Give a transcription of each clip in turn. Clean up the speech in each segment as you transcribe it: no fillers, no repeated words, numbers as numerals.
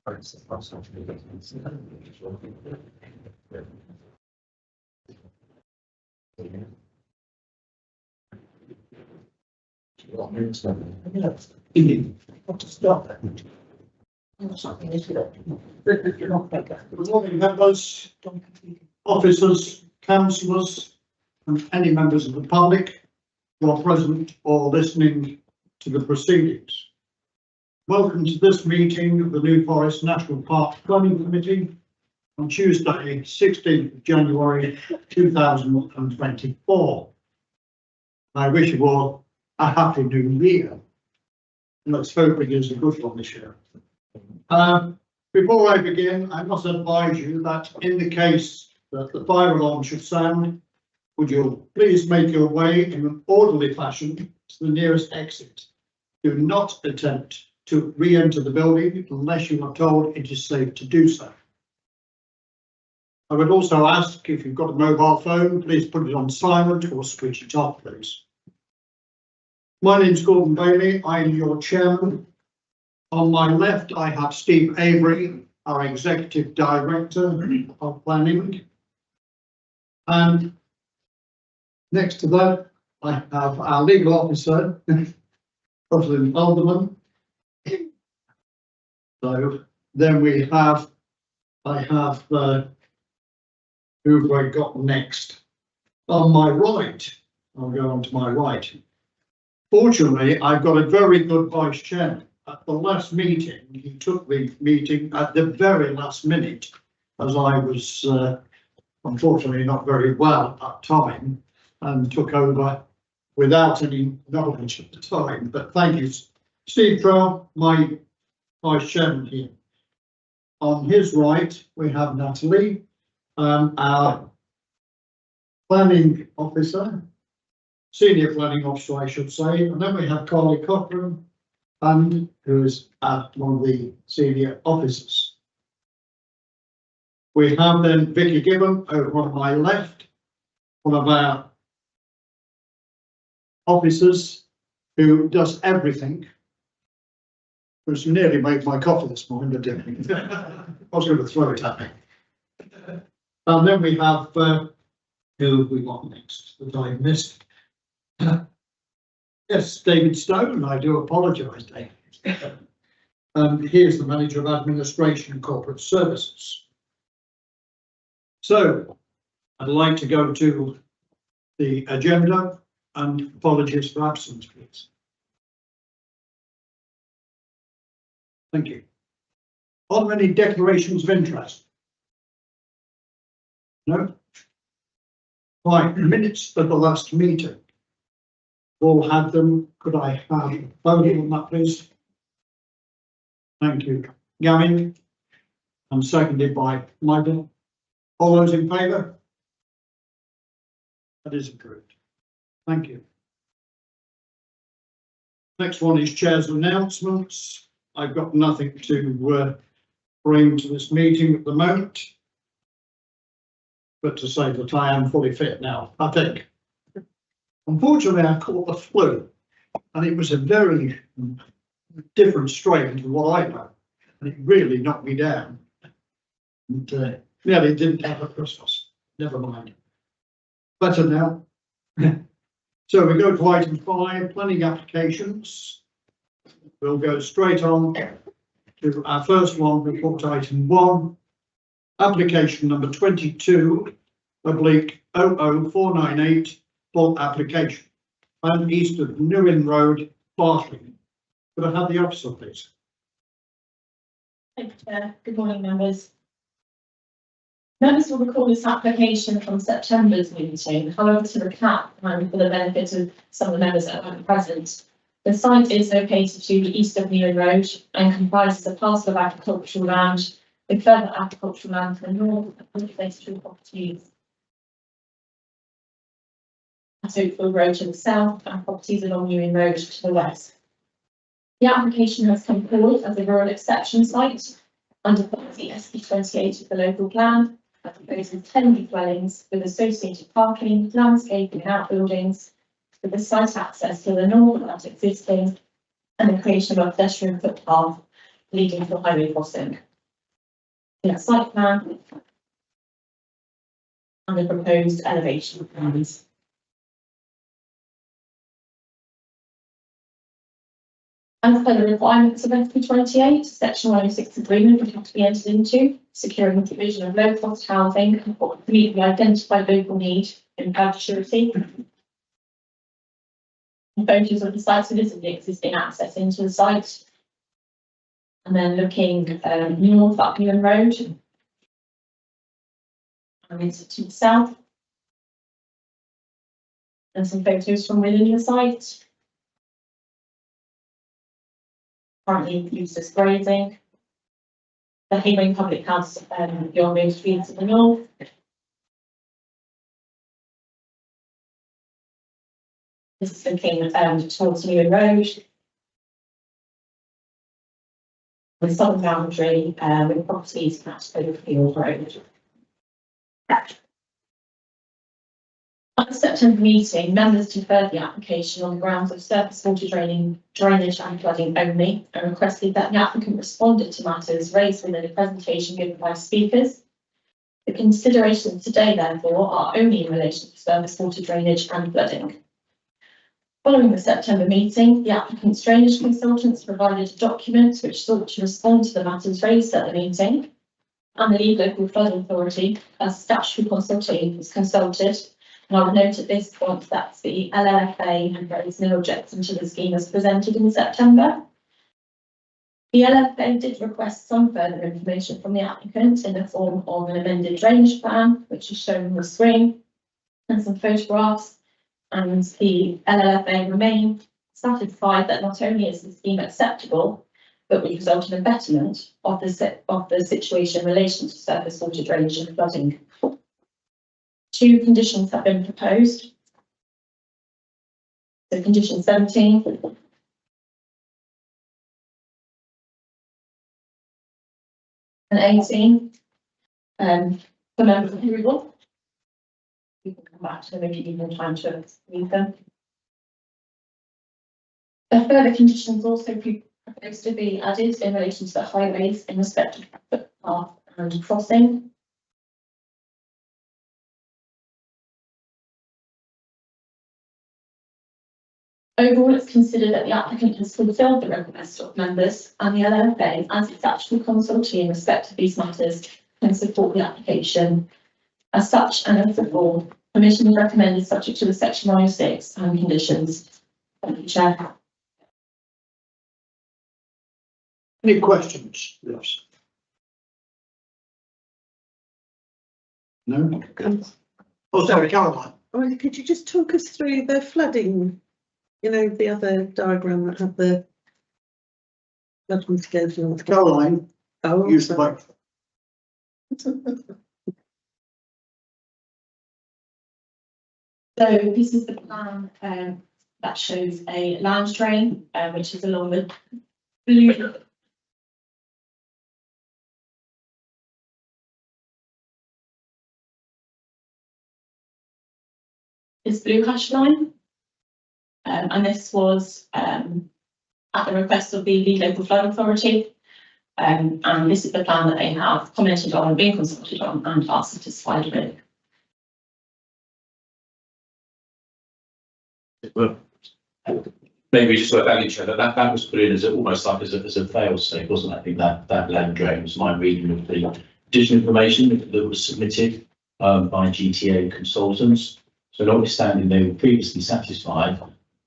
Good morning, members, officers, councillors, and any members of the public who are present or listening to the proceedings. Welcome to this meeting of the New Forest National Park Planning Committee on Tuesday, 16th of January 2024. I wish you all a happy new year. Let's hope it is a good one this year. Before I begin, I must advise you that in the case that the fire alarm should sound, would you please make your way in an orderly fashion to the nearest exit. Do not attempt to re-enter the building unless you are told it is safe to do so. I would also ask, if you've got a mobile phone, please put it on silent or switch it off, please. My name is Gordon Bailey. I am your chairman. On my left, I have Steve Avery, our Executive Director of Planning. And next to that, I have our Legal Officer, Rosalind Alderman. So then we have, who have I got next? On my right, I'll go on to my right. Fortunately, I've got a very good vice chairman. At the last meeting, he took the meeting at the very last minute, as I was unfortunately not very well at that time, and took over without any knowledge at the time. But thank you, Steve Trell, my vice chairman here. On his right, we have Natalie, our planning officer, senior planning officer, I should say, and then we have Carly Cochran, and who is one of the senior officers. We have then Vicky Gibbon over on my left, one of our officers who does everything. Who's nearly made my coffee this morning, but didn't. I was going to throw it at me. And then we have who we got next that I missed. Yes, David Stone. I do apologise, David. He is the Manager of Administration and Corporate Services. So I'd like to go to the agenda, and apologies for absence, please. Thank you. Are there any declarations of interest? No? Right, minutes of the last meeting. All had them. Could I have voting on that, please? Thank you. Gavin, and seconded by Michael. All those in favour? That is approved. Thank you. Next one is chair's announcements. I've got nothing to bring to this meeting at the moment, but to say that I am fully fit now, I think. Unfortunately, I caught the flu, and it was a very different strain to what I know, and it really knocked me down. And nearly didn't have a Christmas. Never mind. Better now. So we go to item 5, planning applications. We'll go straight on to our first one, report item 1, application number 22/00498. Full application and east of New Inn Road, Barking. Could I have the officer, please? Thank you, Chair. Good morning, members. Members will recall this application from September's meeting. However, to recap, and for the benefit of some of the members that are present, the site is located to the east of New Inn Road and comprises a parcel of agricultural land with further agricultural land to the north and residential properties at Oakville Road to the south and properties along New Inn Road to the west. The application has come forward as a rural exception site under policy SP28 of the local plan and proposes 10 new dwellings with associated parking, landscaping and outbuildings, with the site access to the north at existing and the creation of a pedestrian footpath leading to a highway crossing. the site plan and the proposed elevation plans. As per the requirements of FP 28, Section 106 agreement would have to be entered into, securing the provision of low cost housing to meet the identified local need in perpetuity. Photos of the site, so this is the existing access into the site. And then looking north up Newham Road and into to the south. And some photos from within the site. Currently used as grazing. The Havering Public House beyond those streets to the north. This is looking towards Newham Road. The southern boundary with properties at Overfield Road. At the September meeting, members deferred the application on the grounds of surface water drainage and flooding only, and requested that the applicant responded to matters raised within a presentation given by speakers. The considerations today, therefore, are only in relation to surface water drainage and flooding. Following the September meeting, the applicant's drainage consultants provided a document which sought to respond to the matters raised at the meeting, and the Leeds Local Flood Authority, as statutory consultee, was consulted. And I would note at this point that the LLFA had raised no objection to the scheme as presented in September. The LLFA did request some further information from the applicant in the form of an amended drainage plan, which is shown on the screen, and some photographs. And the LLFA remained satisfied that not only is the scheme acceptable, but would result in a betterment of the situation in relation to surface water drainage and flooding. Two conditions have been proposed. So condition 17 and 18 for member approval. We can come back to them if you need more time to read them. The further conditions also proposed to be added in relation to the highways in respect of footpath and crossing. Overall, it's considered that the applicant has fulfilled the request of members, and the LLFA, as its actual consultee in respect of these matters, can support the application. As such, and as before, permission is recommended subject to the Section 106 and conditions. Thank you, Chair. Any questions? Yes. No? Oh, sorry, Caroline. Well, could you just talk us through the flooding? You know, the other diagram that had the flooding schedule. Caroline, Oh, use the mic. So this is the plan that shows a land drain, which is along the blue. This blue hash line. And this was at the request of the Leeds Local Flood Authority. And this is the plan that they have commented on, been consulted on, and are satisfied with. Well, maybe just worth adding to that was put in as almost like as a fail safe, wasn't it? I think that land drain was my reading of the additional information that was submitted by GTA consultants. So notwithstanding they were previously satisfied,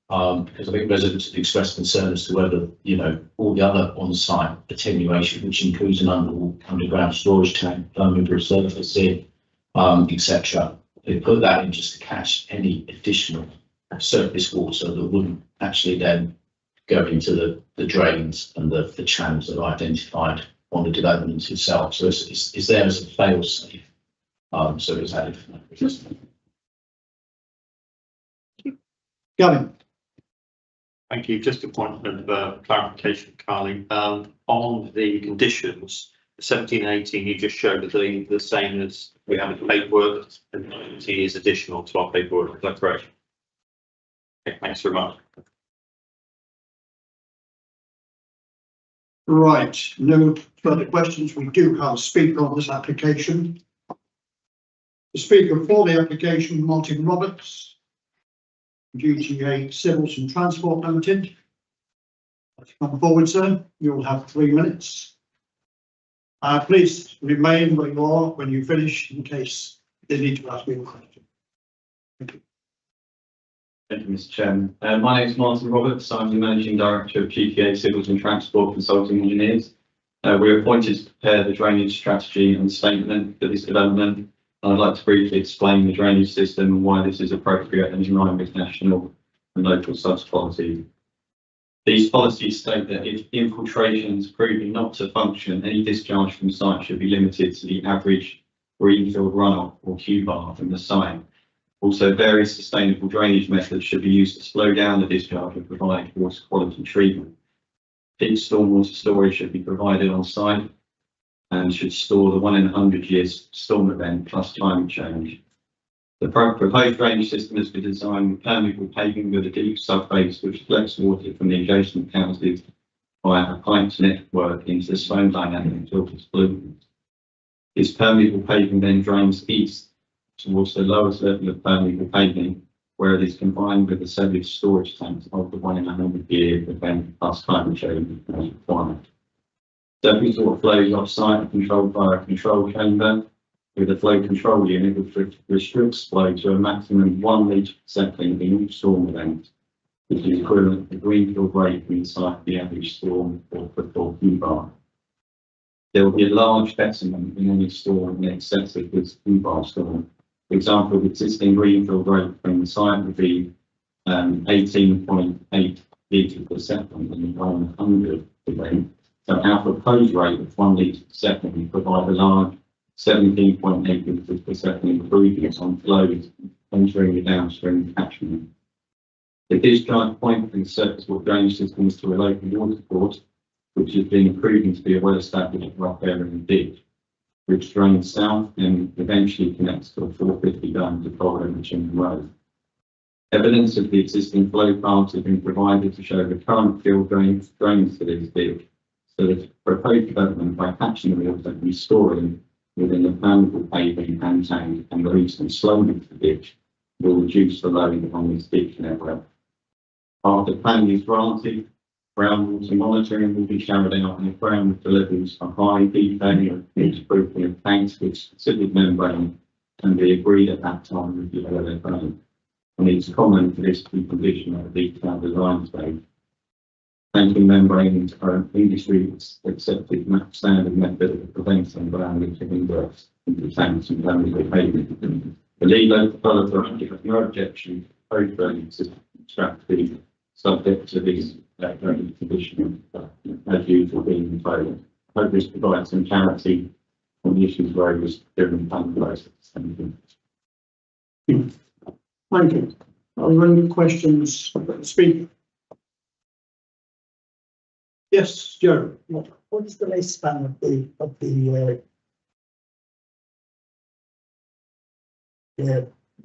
because I think residents have expressed concern as to whether, you know, all the other on-site attenuation, which includes an underground storage tank, permeable surfacing, etc. They put that in just to catch any additional surface water that wouldn't actually then go into the drains and the channels that are identified on the development itself. So it's there as a fail safe. So it's added for that reason. Gavin. Thank you. Just a point of clarification, Carly. On the conditions, 17 and 18, you just showed that the same as we have in paperwork, and 19 is additional to our paperwork. Is that correct? Okay, thanks very much. Right, no further questions, we do have a speaker on this application. The speaker for the application, Martin Roberts, GTA Civils and Transport Limited. Come forward, sir. You'll have 3 minutes. Please remain where you are when you finish in case they need to ask you a question. Thank you. Thank you, Mr. Chairman. My name is Martin Roberts. I'm the Managing Director of GTA Civils and Transport Consulting Engineers. We're appointed to prepare the drainage strategy and statement for this development. I'd like to briefly explain the drainage system and why this is appropriate and in line with national and local source policy. These policies state that if infiltrations proving not to function, any discharge from site should be limited to the average greenfield runoff or QBAR from the site. Also, various sustainable drainage methods should be used to slow down the discharge and provide water quality treatment. Peak stormwater storage should be provided on site and should store the 1 in 100 years storm event plus climate change. The proposed drainage system has been designed with permeable paving with a deep subbase which collects water from the adjacent houses via a piped network into the stone dynamic and filters pollutants. This permeable paving then drains east towards the lowest level of permeable paving, where it is combined with the sewage storage tanks of the 1 in 100 year event plus climate change requirement. Surface water flows off-site are controlled by a control chamber with a flow control unit which restricts flow to a maximum 1 litre per second in each storm event, which is equivalent to the greenfield rate inside the average storm or football QBAR. There will be a large deciment in any storm in excess of this QBAR storm. For example, the existing greenfield rate from the site would be 18.8 litres per second in the 100 event. So our proposed rate of 1 litre per second will provide a large 17.8 litres per second improvement on flows entering the downstream catchment. The discharge point from the surface water drainage system is to a local water course, which has been proven to be a well-established rock area and ditch, which drains south and eventually connects to a 450 dam to follow Chingham Road. Evidence of the existing flow paths have been provided to show the current field drains to this ditch, so the proposed development by catching the water and storing within the permeable paving and tank and releasing slowly to the ditch will reduce the load on this ditch network. After planning is granted, groundwater monitoring will be carried out, and if groundwater levels are high, detailing of proofing of tanks with specific membrane can be agreed at that time with the LLFA. And it's common for this to be conditioned at the detailed design stage. Tanking membranes are an industry accepted standard method of preventing groundwater ingress into tanks and groundwater pavement. The lead local developer has no objection to proposed drainage system strategy subject to these drainage conditioning as usual being in favour. I hope this provides some clarity on the issues raised during the planning process. Thank you. Thank you. Are there any questions for the speaker? Yes, Joe. What is the lifespan of the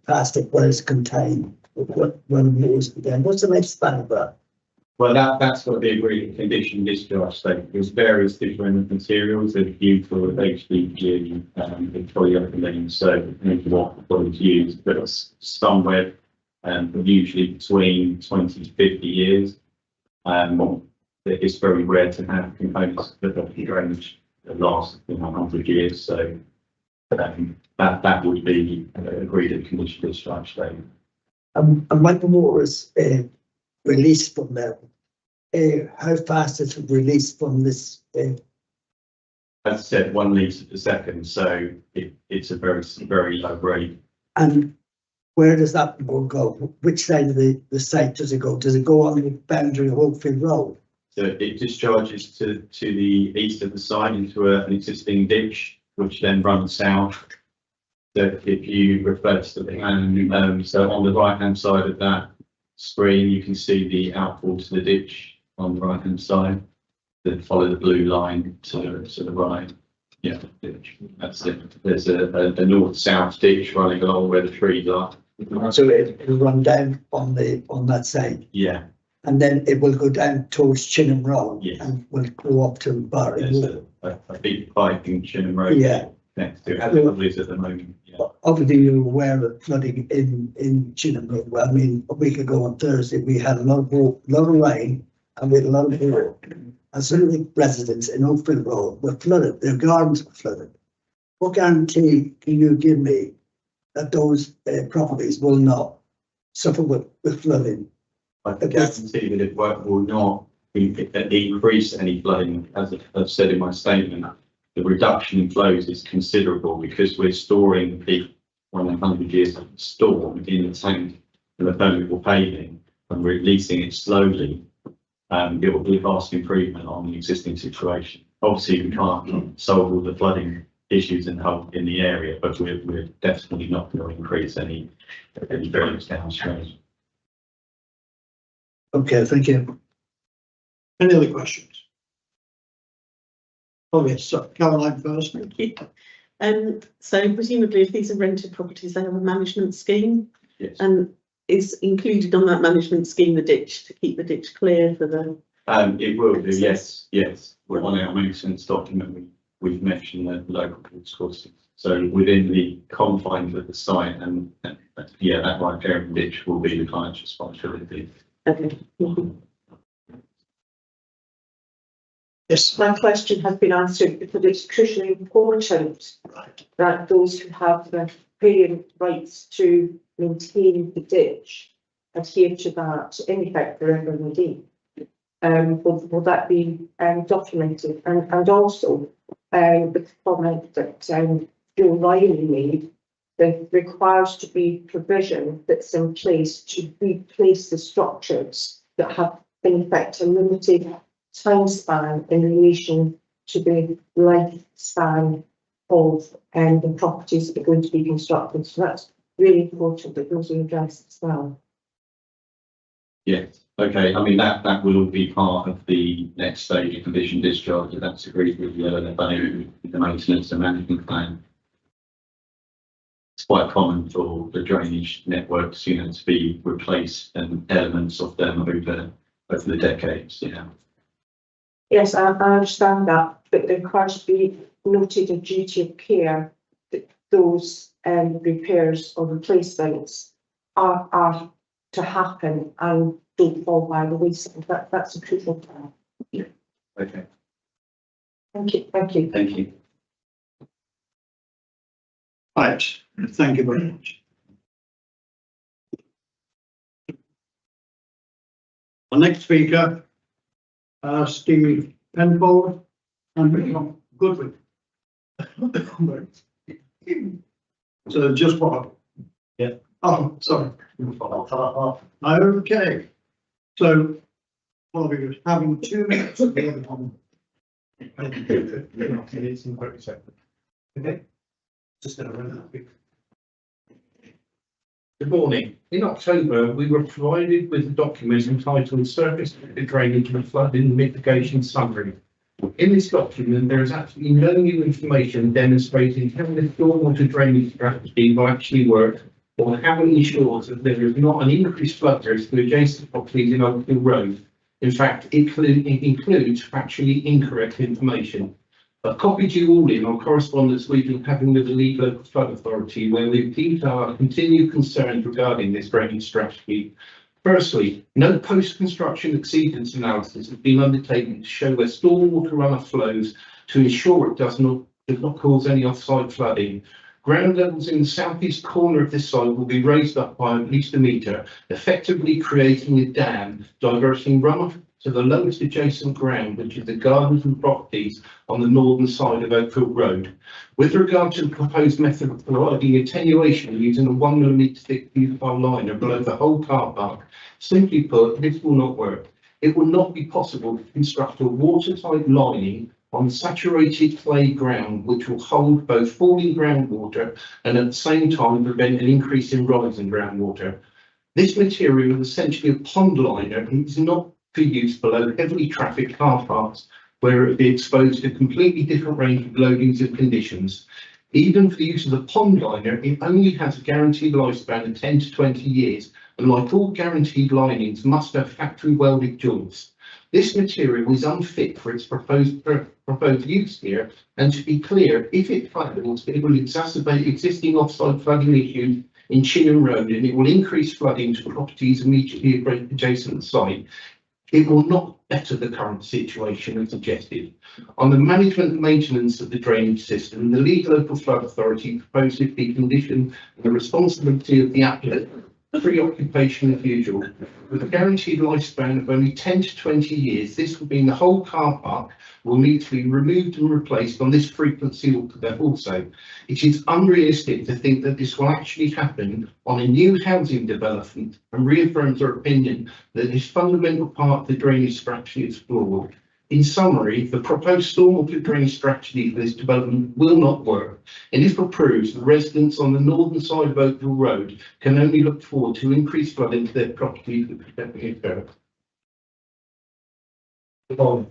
plastic waste contained when used again? What's the lifespan of that? Well, that's what the agreed condition discharge state. There's various different materials that are used for HDPE and polyethylene, so what is used, but it's somewhere usually between 20 to 50 years. It's very rare to have components that are drainage that last 100 years, so that would be agreed at condition discharge state. And when the water is released from there, how fast is it released from this? As I said, 1 litre per second, so it's a very low rate. And where does that water go? Which side of the site does it go? Does it go on the boundary of Oakfield Road? So it discharges to the east of the site into an existing ditch, which then runs south. So if you refer to the plan, so on the right hand side of that screen, you can see the outfall to the ditch on the right hand side. Then follow the blue line to the right. Yeah, that's it. There's a north-south ditch running along where the trees are. So it'll run down on that side. Yeah. And then it will go down towards Chingham Road. Yes. And will go up to Barry. a big pipe in Chinham Road. Yeah. Next to it, as it is at the moment, yeah. Obviously, you're aware of flooding in Chinham Road. Well, I mean, a week ago on Thursday, we had a lot of rain and we had a lot of water. And some of the residents in Oakfield Road were flooded, their gardens were flooded. What guarantee can you give me that those properties will not suffer with flooding? I can guarantee that it will not increase any flooding. As I've said in my statement, the reduction in flows is considerable because we're storing the 100 years of storm in the tank and the permeable paving and releasing it slowly. It will be a vast improvement on the existing situation. Obviously, we can't solve all the flooding issues in the area, but we're definitely not going to increase any variance downstream. Okay, thank you. Any other questions? Oh, yes, so Caroline first. Thank you. So presumably if these are rented properties, they have a management scheme, Yes. and is included on that management scheme the ditch, to keep the ditch clear for the, It will do, yes. We're on our maintenance document, we've mentioned the local water courses. So within the confines of the site and yeah, that riparian ditch will be the client's responsibility. okay. Yes, My question has been answered because it's crucially important right. that those who have the riparian rights to maintain the ditch adhere to that, in effect, forever and a day. Will that be documented? And also, the comment that Joe Riley made, there requires to be provision that's in place to replace the structures that have, in effect, a limited time span in relation to the lifespan of the properties that are going to be constructed. So that's really important that those are addressed as well. Yes, okay, I mean, that will all be part of the next stage of condition discharge, if that's agreed with the maintenance and management plan. It's quite common for the drainage networks, to be replaced and elements of them over the decades, Yes, I understand that, but there requires to be noted a duty of care that those repairs or replacements are to happen and don't fall by the wayside. That's a crucial part. Okay, Thank you. Thank you. thank you. Right, thank you very much. Our next speaker, Steve Penfold and Goodwin. So just what? Yeah. Oh, sorry. Okay. So, well, we're having 2 minutes of the other one. Okay. Just gonna run that quick. Good morning. In October, we were provided with a document entitled Surface Drainage and Flooding Mitigation Summary. In this document, there is absolutely no new information demonstrating how the stormwater drainage strategy will actually work or how it ensures that there is not an increased flood risk to adjacent properties in Oakfield Road. In fact, it includes factually incorrect information. I've copied you all in on correspondence we've been having with the Leeds Local Flood Authority, where we've detailed our continued concerns regarding this drainage strategy. Firstly, no post-construction exceedance analysis has been undertaken to show where stormwater runoff flows to ensure it does not cause any off-site flooding. Ground levels in the southeast corner of this site will be raised up by at least 1 metre, effectively creating a dam, diverting runoff to the lowest adjacent ground, which is the gardens and properties on the northern side of Oakfield Road. With regard to the proposed method of providing attenuation using a 1 mm thick butyle liner below the whole car park, simply put, this will not work. It will not be possible to construct a watertight lining on saturated clay ground, which will hold both falling groundwater and at the same time prevent an increase in rising groundwater. This material is essentially a pond liner and is not for use below heavily trafficked car parks, where it would be exposed to a completely different range of loadings and conditions. Even for the use of the pond liner, it only has a guaranteed lifespan of 10 to 20 years, and like all guaranteed linings, must have factory welded joints. This material is unfit for its proposed use here, and to be clear, if it fails, it will exacerbate existing off-site flooding issues in Chinham Road, and it will increase flooding to properties immediately adjacent to the site. It will not better the current situation as suggested. On the management and maintenance of the drainage system, the Leeds Local Flood Authority proposes the condition and the responsibility of the applicant pre-occupation as usual. With a guaranteed lifespan of only 10 to 20 years, this will mean the whole car park will need to be removed and replaced on this frequency also. It is unrealistic to think that this will actually happen on a new housing development, and reaffirms our opinion that this fundamental part of the drainage strategy is flawed. In summary, the proposed stormwater drainage strategy for this development will not work, and if approved, the residents on the northern side of Oakville Road can only look forward to increased flooding to their properties that could definitely occur. I'm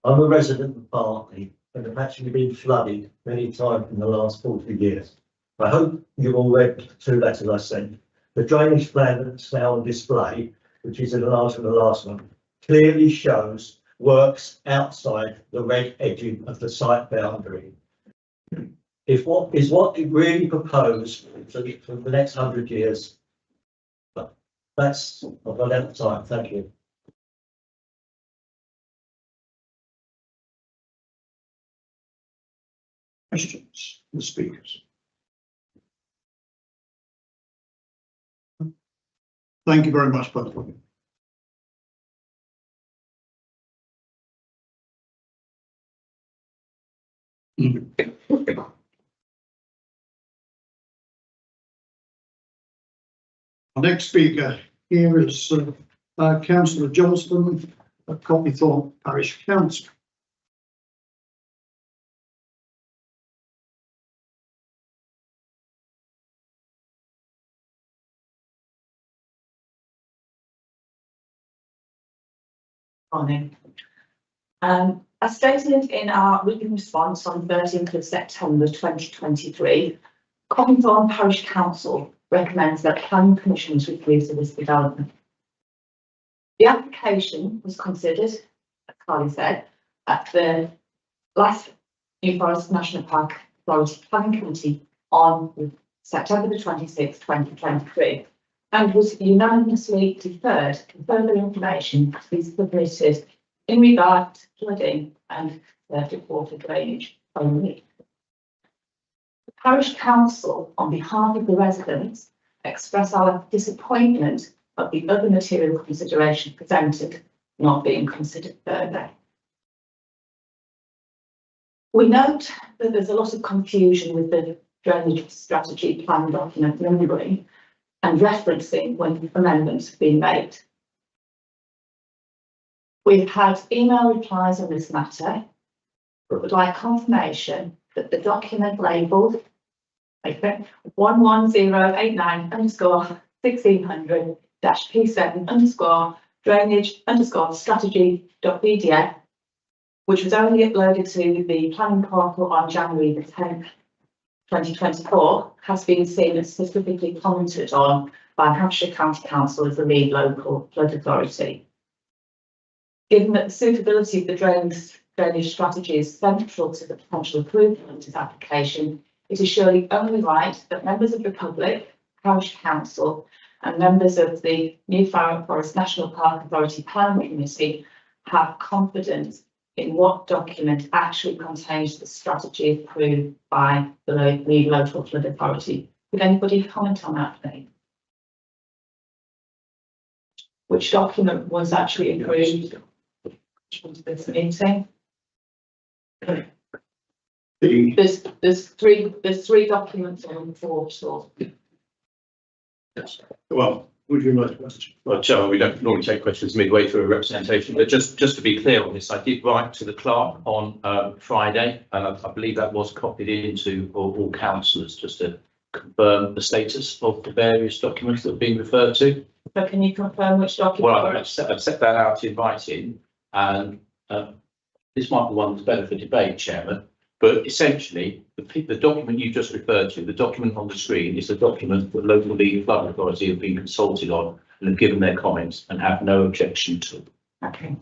a resident of Bartley and have actually been flooded many times in the last 40 years. I hope you've all read the 2 letters I sent. The drainage plan that's now on display, which is enlarged from the last one, clearly shows works outside the red edging of the site boundary. If what it really proposed for the next 100 years, but that's, I've run out of time. Thank you. Questions, the speakers? Thank you very much, both of you. Our next speaker here is Councillor Johnston of Copneythorpe Parish Council. Morning. As stated in our written response on 13th of September 2023, Copneythorpe Parish Council recommends that planning permission is refused for this development. The application was considered, as Carly said, at the last New Forest National Park Authority Planning Committee on September the 26th, 2023, and was unanimously deferred to further information to be submitted in regard to flooding and surface water drainage only. The Parish Council, on behalf of the residents, express our disappointment of the other material consideration presented not being considered further. We note that there's a lot of confusion with the drainage strategy plan document numbering and referencing when amendments have been made. We've had email replies on this matter, but would like confirmation that the document labelled 11089_1600-P7_ drainage_strategy.pdf, which was only uploaded to the planning portal on January the 10th, 2024, has been seen as specifically commented on by Hampshire County Council as the lead local flood authority. Given that the suitability of the drainage strategy is central to the potential approval of this application, it is surely only right that members of the public, Parish Council, and members of the New Forest National Park Authority Planning Committee have confidence in what document actually contains the strategy approved by the lead local flood authority. Could anybody comment on that, please? Which document was actually approved to this meeting? There's three documents on the portal. Well, would you like to question? Well, Chair, we don't normally take questions midway through a representation, but just to be clear on this, I did write to the clerk on Friday, and I believe that was copied into all councillors just to confirm the status of the various documents that have been referred to. So can you confirm which document? Well, I've set that out in writing, and this might be one that's better for debate, Chairman. But essentially, the document you just referred to, the document on the screen, is the document that local lead flood authority have been consulted on and have given their comments and have no objection to. Okay.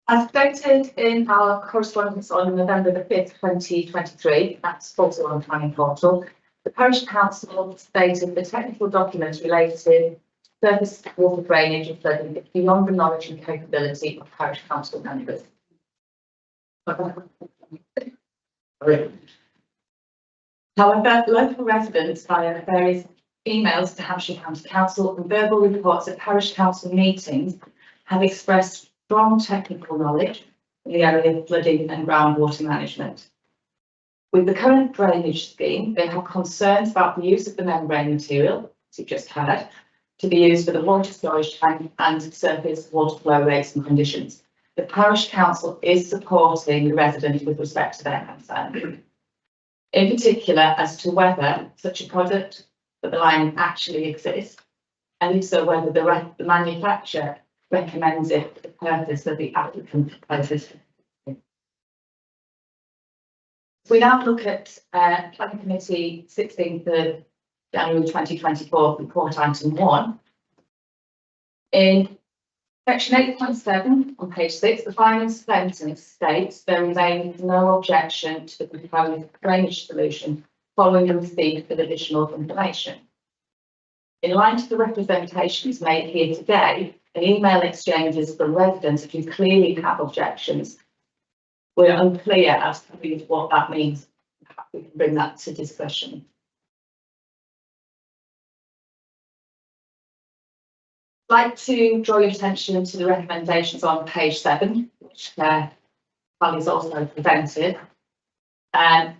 As stated in our correspondence on November the 5th, 2023, that's also on the planning portal, the parish council stated the technical documents related to surface water drainage and flooding is beyond the knowledge and capability of parish council members. However, local residents via various emails to Hampshire County Council and verbal reports at parish council meetings have expressed strong technical knowledge in the area of flooding and groundwater management. With the current drainage scheme, they have concerns about the use of the membrane material, as you've just heard, to be used for the water storage tank and surface water flow rates and conditions. The parish council is supporting the residents with respect to their concern. In particular, as to whether such a product for the line actually exists, and if so, whether the manufacturer recommends it for the purpose that the applicant proposes. We now look at Planning Committee 16th of January 2024 report item 1. In section 8.7 on page 6, the final sentence states there remains no objection to the proposed drainage solution following the receipt of additional information. In light of the representations made here today, and email exchanges from residents who clearly have objections, we're unclear as to what that means. We can bring that to discussion. I'd like to draw your attention to the recommendations on page 7, which Valley's also presented, and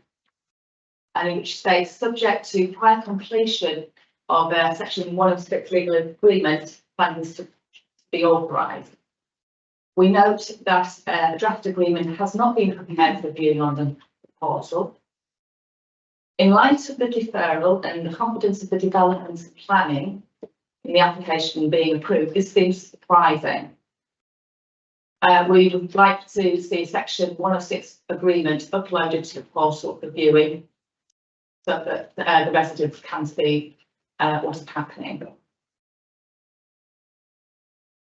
in which states subject to prior completion of section 1 of 6 legal agreement plans to be authorised. We note that a draft agreement has not been prepared for viewing on the portal. In light of the deferral and the confidence of the development and planning in the application being approved, this seems surprising. We would like to see section 106 agreement uploaded to the portal for viewing so that the residents can see what is happening.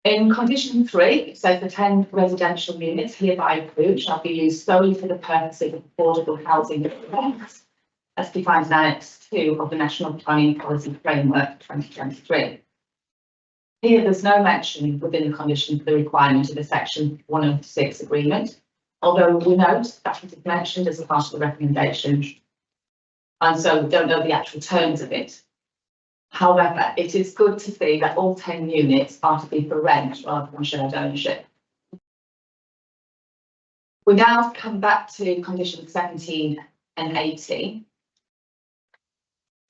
In condition 3, it says the 10 residential units hereby approved shall be used solely for the purposes of affordable housing projects, as defined in Annex 2 of the National Planning Policy Framework 2023. Here, there's no mention within the condition for the requirement of the section 106 agreement, although we note that it is mentioned as a part of the recommendation, and so we don't know the actual terms of it. However, it is good to see that all 10 units are to be for rent rather than shared ownership. We now come back to conditions 17 and 18.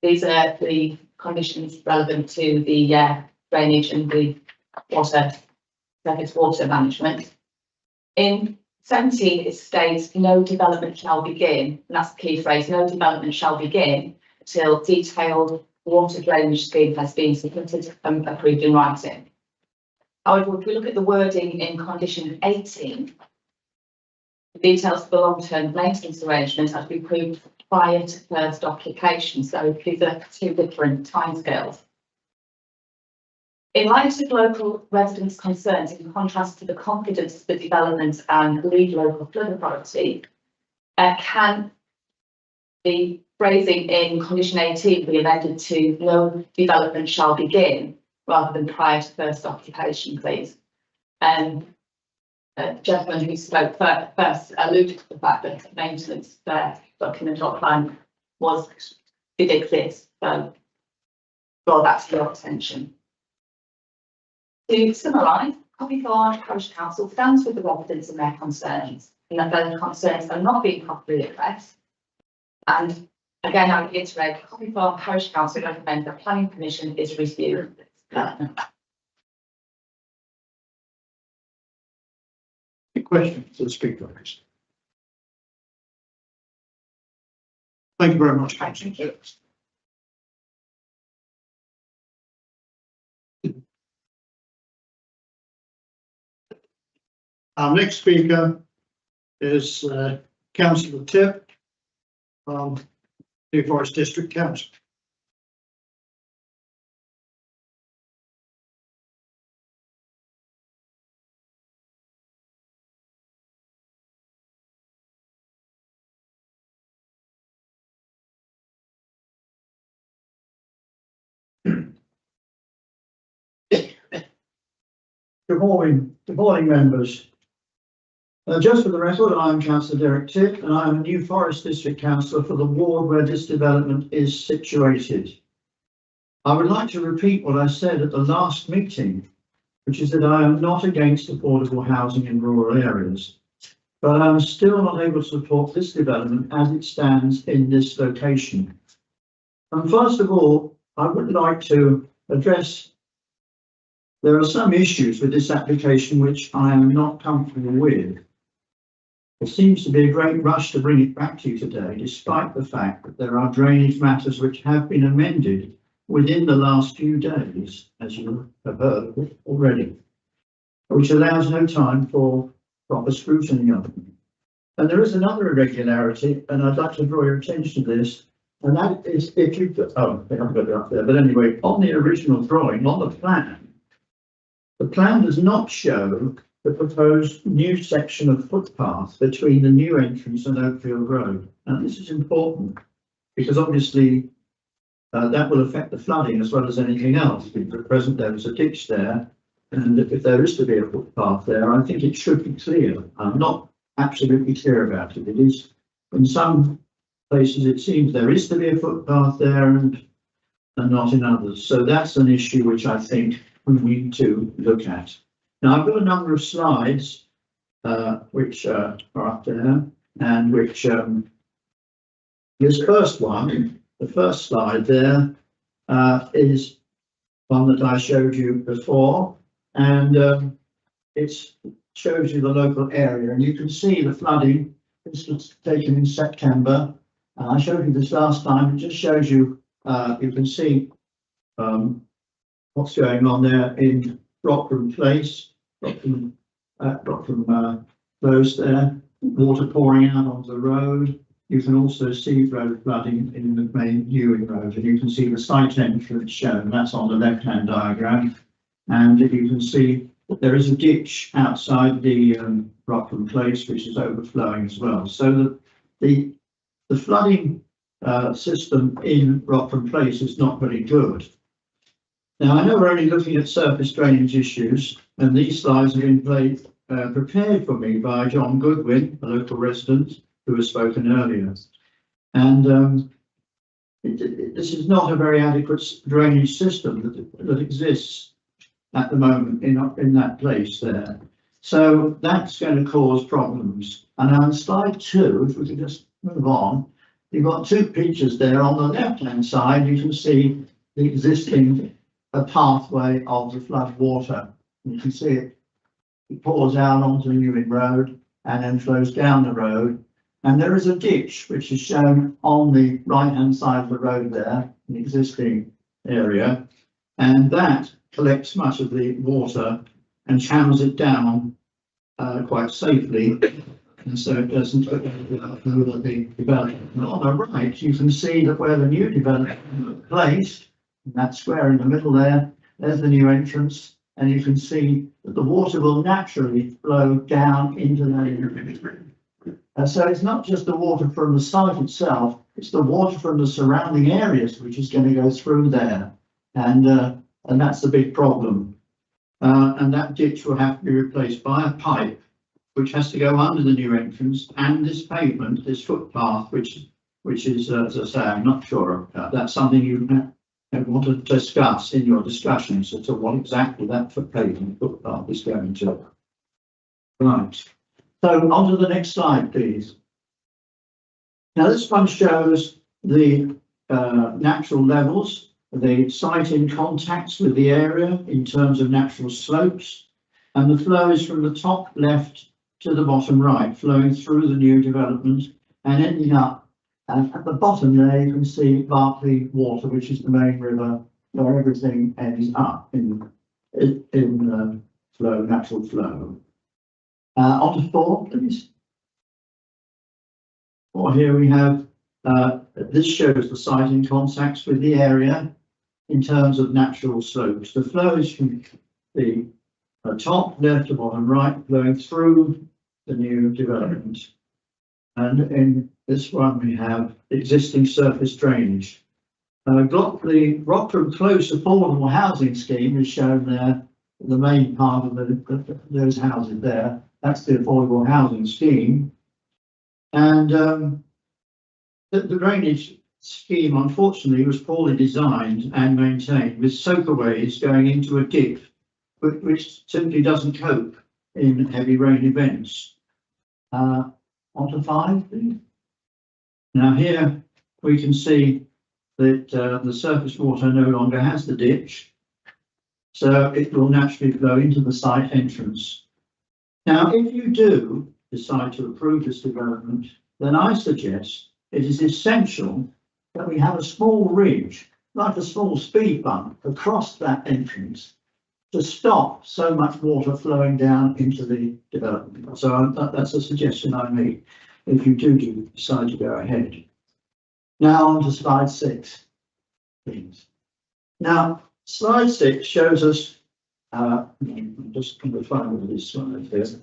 These are the conditions relevant to the drainage and the surface water management. In 17, it states no development shall begin, and that's the key phrase, no development shall begin until detailed water drainage scheme has been submitted and approved in writing. However, if we look at the wording in condition 18, the details of the long-term maintenance arrangement have to be approved prior to first occupation, so these are 2 different timescales. In light of local residents' concerns, in contrast to the confidence of the development and lead local flood authority, can the phrasing in condition 18 be amended to no development shall begin rather than prior to first occupation, please? The gentleman who spoke first alluded to the fact that the maintenance document or plan did exist, so draw that to your attention. To summarise, Copythorne Parish Council stands with the residents and their concerns, and that their concerns are not being properly addressed. And again, I reiterate, Copythorne Parish Council recommends the Planning Commission is reviewed. Any questions to the speaker, please? Thank you very much, Councillor. Our next speaker is Councillor Tip from New Forest District Council. Good morning, members. Just for the record, I'm Councillor Derek Tipp and I'm a New Forest District Councillor for the ward where this development is situated. I would like to repeat what I said at the last meeting, which is that I am not against affordable housing in rural areas, but I'm still not able to support this development as it stands in this location. And first of all, I would like to address there are some issues with this application which I am not comfortable with. There seems to be a great rush to bring it back to you today, despite the fact that there are drainage matters which have been amended within the last few days, as you have heard already, which allows no time for proper scrutiny of them. And there is another irregularity, and I'd like to draw your attention to this, and that is if you, oh, I haven't got it up there, but anyway, on the original drawing, on the plan does not show the proposed new section of footpath between the new entrance and Oakfield Road. And this is important because obviously that will affect the flooding as well as anything else. At present there is a ditch there, and if there is to be a footpath there, I think it should be clear. I'm not absolutely clear about it. It is, in some places it seems there is to be a footpath there and not in others. So that's an issue which I think we need to look at. Now I've got a number of slides which are up there, and which this first one, the first slide there is one that I showed you before, and it shows you the local area, and you can see the flooding. This was taken in September. I showed you this last time. It just shows you, you can see what's going on there in Rockland Place, Rockland Close there, water pouring out onto the road. You can also see road flooding in the main Ewing Road, and you can see the site entrance shown. That's on the left-hand diagram, and you can see that there is a ditch outside the Rockland Place, which is overflowing as well. So the flooding system in Rockland Place is not very good. Now, I know we're only looking at surface drainage issues, and these slides have been prepared for me by John Goodwin, a local resident who has spoken earlier. And this is not a very adequate drainage system that exists at the moment in that place there. So that's going to cause problems. And on slide 2, if we could just move on, you've got two pictures there. On the left-hand side, you can see the existing pathway of the flood water. You can see it pours out onto the Ewing Road and then flows down the road. And there is a ditch which is shown on the right-hand side of the road there, the existing area, and that collects much of the water and channels it down quite safely, and so it doesn't over the development. And on the right, you can see that where the new development is placed, in that square in the middle there, there's the new entrance, and you can see that the water will naturally flow down into the so it's not just the water from the site itself, it's the water from the surrounding areas which is going to go through there, and that's the big problem. And that ditch will have to be replaced by a pipe which has to go under the new entrance, and this pavement, this footpath, which is, as I say, I'm not sure about. That's something you want to discuss in your discussions as to what exactly that pavement footpath is going to. Right. So on to the next slide, please. Now this one shows the natural levels, the site in contacts with the area in terms of natural slopes, and the flow is from the top left to the bottom right, flowing through the new development and ending up at the bottom there. You can see Berkeley Water, which is the main river where everything ends up in flow, natural flow. On to 4, please. 4, here we have, this shows the site in contacts with the area in terms of natural slopes. The flow is from the top left to bottom right, flowing through the new development. And in this one we have existing surface drainage. Rockford Close Affordable Housing Scheme is shown there, the main part of those houses there. That's the affordable housing scheme. And the drainage scheme, unfortunately, was poorly designed and maintained, with soakaways going into a dip, which simply doesn't cope in heavy rain events. On to 5, please. Now here we can see that the surface water no longer has the ditch, so it will naturally flow into the site entrance. Now, if you do decide to approve this development, then I suggest it is essential that we have a small ridge, like a small speed bump, across that entrance to stop so much water flowing down into the development. So that's a suggestion I make if you do decide to go ahead. Now on to slide 6, please. Now, slide 6 shows us, I'm just going to find this slide here. That's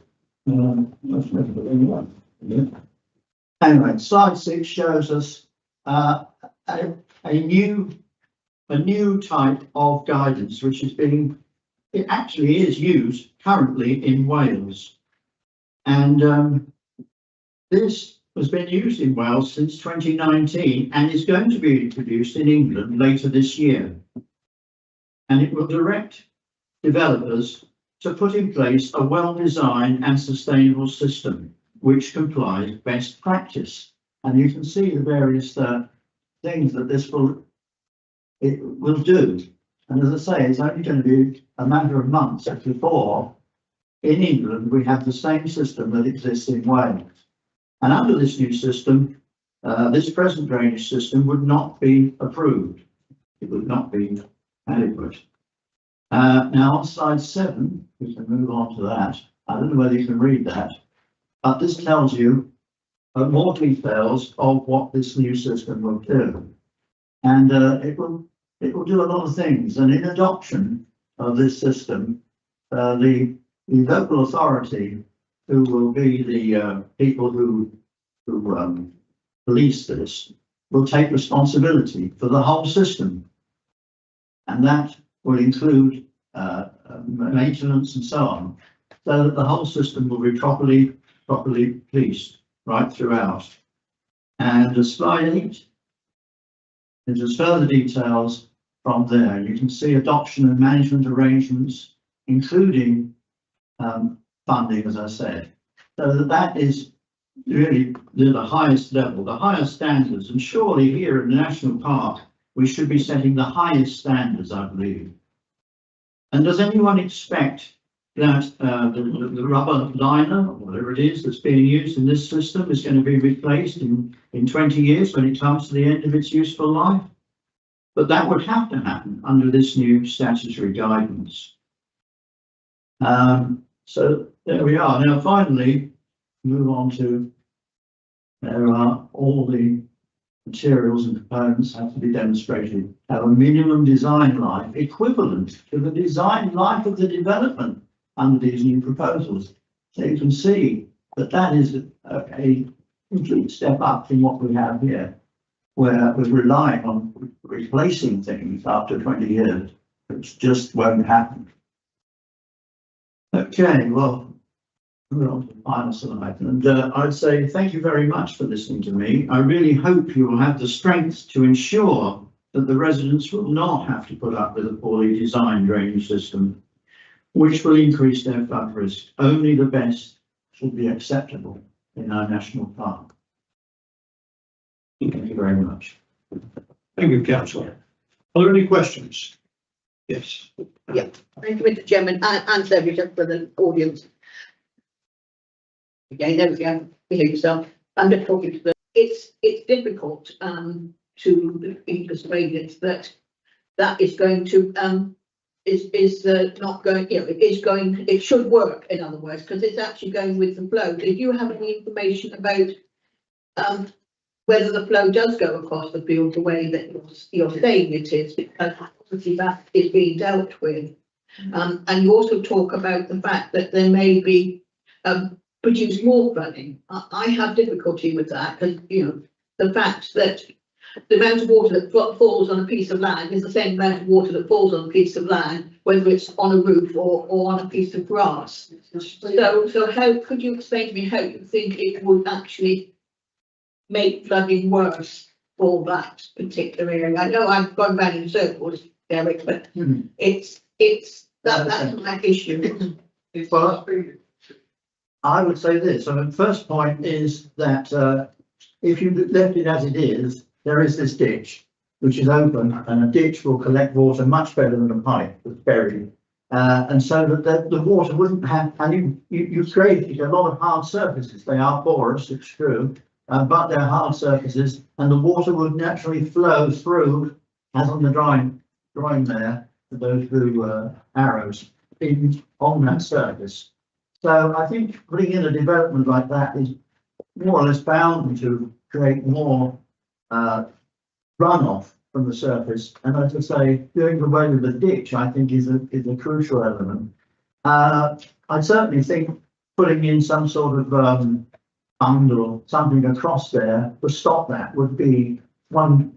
never the wrong one. Yeah. Anyway, slide 6 shows us a new type of guidance, which is it actually is used currently in Wales. And this has been used in Wales since 2019 and is going to be introduced in England later this year. And it will direct developers to put in place a well-designed and sustainable system which complies best practice. And you can see the various things that this will do. And as I say, it's only going to be a matter of months before in England we have the same system that exists in Wales. And under this new system, this present drainage system would not be approved. It would not be adequate. Now on slide 7, we can move on to that. I don't know whether you can read that, but this tells you more details of what this new system will do. And it will do a lot of things. And in adoption of this system, the local authority, who will be the people who police this, will take responsibility for the whole system. And that will include maintenance and so on, so that the whole system will be properly policed right throughout. And slide 8, there's further details from there. You can see adoption and management arrangements, including funding, as I said. So that is really the highest level, the highest standards. And surely here in the National Park, we should be setting the highest standards, I believe. And does anyone expect that the rubber liner, or whatever it is that's being used in this system, is going to be replaced in 20 years when it comes to the end of its useful life? But that would have to happen under this new statutory guidance. So there we are. Now, finally, move on to, there are all the materials and components have to be demonstrated, have a minimum design life equivalent to the design life of the development under these new proposals. So you can see that that is a complete step up from what we have here, where we're relying on replacing things after 20 years, which just won't happen. Okay, well, we're on to the final slide, and I'd say thank you very much for listening to me. I really hope you will have the strength to ensure that the residents will not have to put up with a poorly designed drainage system, which will increase their flood risk. Only the best should be acceptable in our national park. Thank you very much. Thank you, Councillor. Are there any questions? Yes. Yeah, thank you, Mr. Chairman, and everyone for the audience. Again, there we go, behave yourself. I'm just talking to the, it's difficult to be persuaded that is going to is not going, you know, it is going, it should work, in other words, because it's actually going with the flow. Do you have any information about whether the flow does go across the field the way that you're saying it is, because obviously that is being dealt with. And you also talk about the fact that there may be produce more flooding. I have difficulty with that, because, you know, the fact that the amount of water that falls on a piece of land is the same amount of water that falls on a piece of land, whether it's on a roof or on a piece of grass. So how could you explain to me how you think it would actually make flooding worse for that particular area? I know I've gone round in circles, Derek, but it's that's my issue. Well, I would say this, I mean, the first point is that, if you left it as it is, there is this ditch, which is open, and a ditch will collect water much better than a pipe that's buried. And so that the water wouldn't have, and you've created a lot of hard surfaces. They are porous, it's true, but they're hard surfaces, and the water would naturally flow through, as on the drawing there, those blue arrows in on that surface. So I think putting in a development like that is more or less bound to create more runoff from the surface. And as I say, doing away with the ditch, I think is a crucial element. I certainly think putting in some sort of fund or something across there to stop that would be one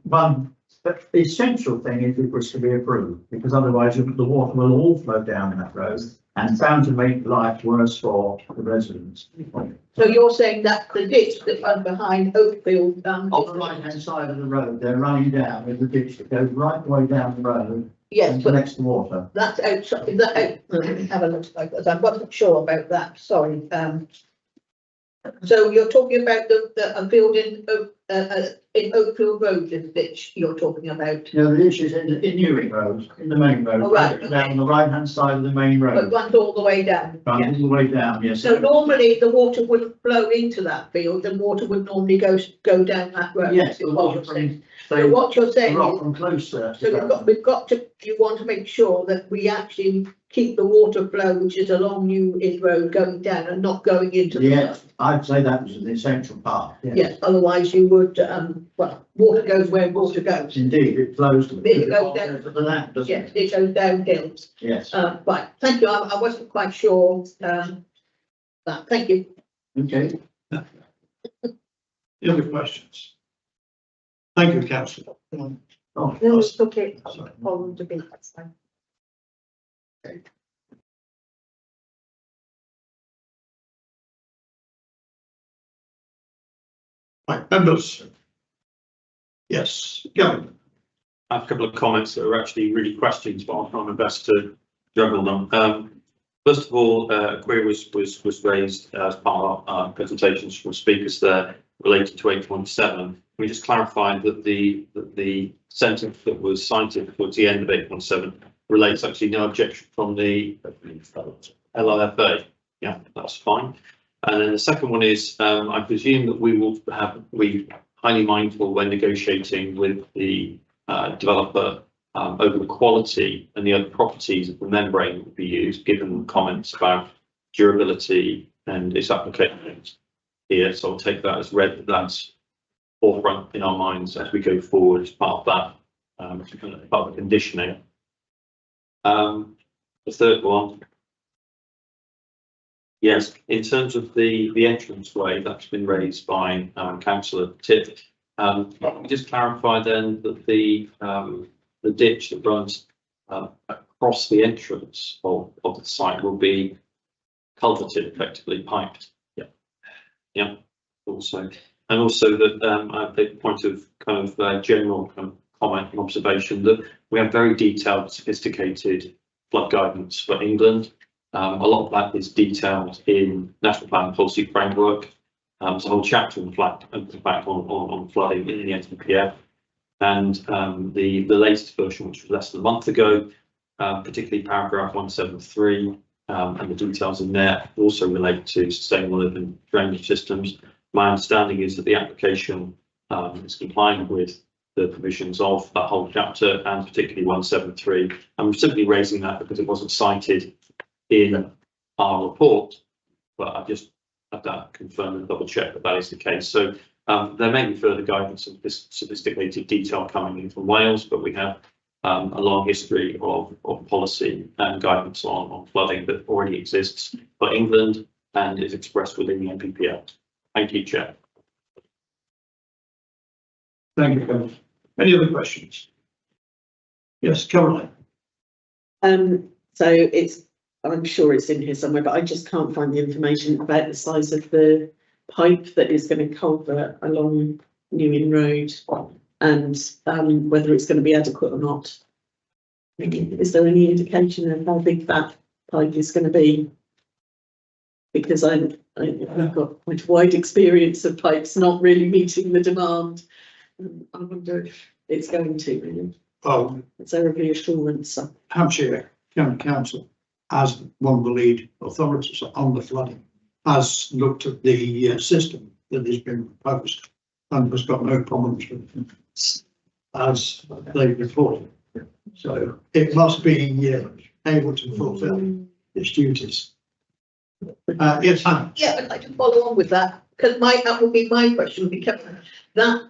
essential thing if it was to be approved, because otherwise the water will all flow down that road and bound to make life worse for the residents. So you're saying that the ditch that runs behind Oakfield, On the right hand side of the road, they're running down with the ditch that goes right the way down the road yes, and but connects the water. that's outside, is that out, let me have a look, because I wasn't sure about that, sorry. So you're talking about a field in Oakfield Road, this ditch you're talking about, No, the ditch is in Ewing Road, in the main road, Oh, right, down on the right hand side of the main but road. runs all the way down. Right, all the way down, yes. So normally the water wouldn't flow into that field, the water would normally go down that road. Yes, is the what water you're saying. from, So what you're the saying rock is, from closer. so you want to make sure that we actually keep the water flow, which is along New Inn Road, going down and not going into the. Yes, I'd say that was an essential part. Yes, otherwise you would, well, water goes where water goes. Indeed, it flows to It goes down. to the land, doesn't Yes, it? it goes downhill. Yes, Right, thank you. I wasn't quite sure, that, thank you. okay. The other questions? Thank you, councillor. No, it's okay, on the debate, that's fine. Right, members. Yes, go. I have a couple of comments that are actually really questions, but I'll try my best to juggle them. First of all, a query was raised as part of our presentations from speakers there related to 8.7. We just clarified that the sentence that was cited towards the end of 8.7 relates actually no objection from the LIFA. Yeah, that's fine. And then the second one is, I presume that we highly mindful when negotiating with the developer over the quality and the other properties of the membrane that would be used, given comments about durability and its applications here. So I'll take that as read that that's forefront in our minds as we go forward as part of that, part of the conditioning. The third one. Yes, in terms of the entrance way, that's been raised by councillor Tipp. Let me just clarify then that the ditch that runs across the entrance of the site will be culverted, effectively piped. Yeah, yeah. Also, and also that I take the point of kind of general comment and observation that we have very detailed, sophisticated flood guidance for England. A lot of that is detailed in National Planning Policy Framework. There's a whole chapter in fact on flooding in the NPPF, and the latest version, which was less than a month ago, particularly paragraph 173, and the details in there also relate to sustainable urban drainage systems. My understanding is that the application is complying with the provisions of that whole chapter, and particularly 173. I'm simply raising that because it wasn't cited in our report, but I just have that confirmed and double check that that is the case. So there may be further guidance of this sophisticated detail coming in from Wales, but we have a long history of policy and guidance on flooding that already exists for England and is expressed within the NPPF. Thank you, Chair. Thank you. Any other questions? Yes, Caroline. So it's, I'm sure it's in here somewhere, but I just can't find the information about the size of the pipe that is going to culvert along New Inn Road and whether it's going to be adequate or not. Is there any indication of how big that pipe is going to be? Because I've got quite a wide experience of pipes not really meeting the demand. I wonder if it's going to really. Oh, Is there a reassurance? Hampshire County Council, as one of the lead authorities on the flooding, has looked at the system that has been proposed and has got no problems with it, as they reported. So it must be able to fulfil its duties. Yes, Hannah. Yeah, I'd like to follow on with that, because that would be my question, because that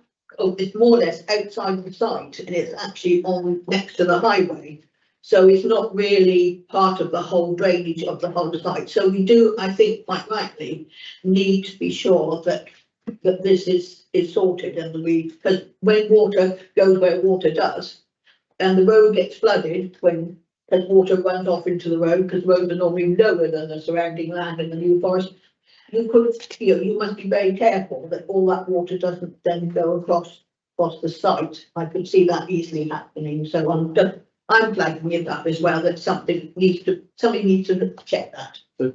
is more or less outside the site and it's actually on next to the highway. So it's not really part of the whole drainage of the whole site. So we do, I think, quite rightly, need to be sure that this is sorted and because when water goes where water does, and the road gets flooded as water runs off into the road, because roads are normally lower than the surrounding land in the New Forest, you must be very careful that all that water doesn't then go across the site. I could see that easily happening. So I'm flagging it up as well, that somebody needs to check that.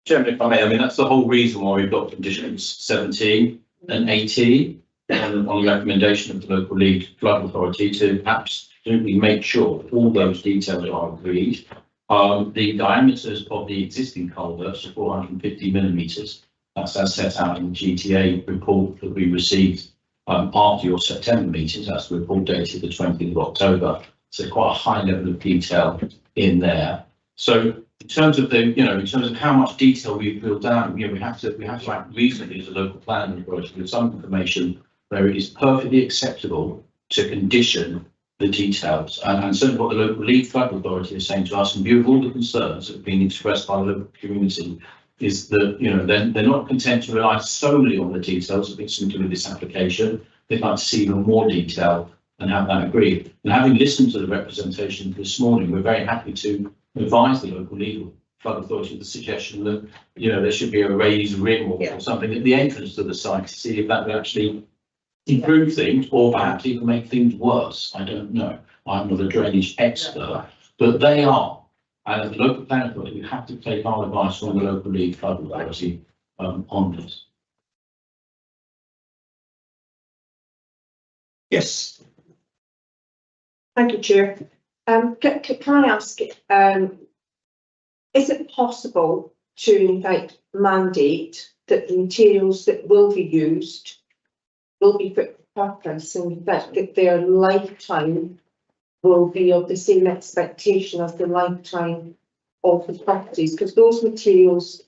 Chairman, if I may, I mean, that's the whole reason why we've got conditions 17 and 18 on the recommendation of the local lead flood authority to absolutely make sure all those details are agreed. The diameters of the existing culverts are 450 millimetres. That's as set out in the GTA report that we received after your September meetings. That's the report dated the 20th of October. So quite a high level of detail in there. So in terms of in terms of how much detail we've drilled down, we have to act reasonably as a local planning authority with some information where it is perfectly acceptable to condition the details. And certainly what the local lead flood authority is saying to us, in view of all the concerns that have been expressed by the local community, is that they're not content to rely solely on the details that have been to do with this application. They'd like to see even more detail and have that agreed. And having listened to the representation this morning, we're very happy to advise the local legal flood authority with the suggestion that there should be a raised rim or something at the entrance to the site to see if that would actually improve things or perhaps even make things worse. I don't know. I'm not a drainage expert, but they are. And as a local planning authority, we have to take our advice from the local lead flood authority on this. Yes. Thank you, Chair. Can I ask, is it possible to in fact mandate that the materials that will be used will be fit for purpose, and in fact that their lifetime will be of the same expectation as the lifetime of the properties? Because those materials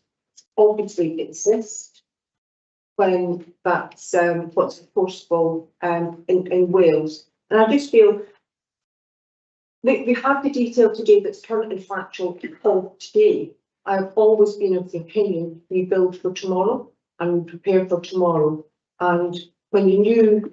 obviously exist when that's what's enforceable in Wales. And I just feel we have the detail today that's currently factual of today. I've always been of the opinion we build for tomorrow and prepare for tomorrow. And when the new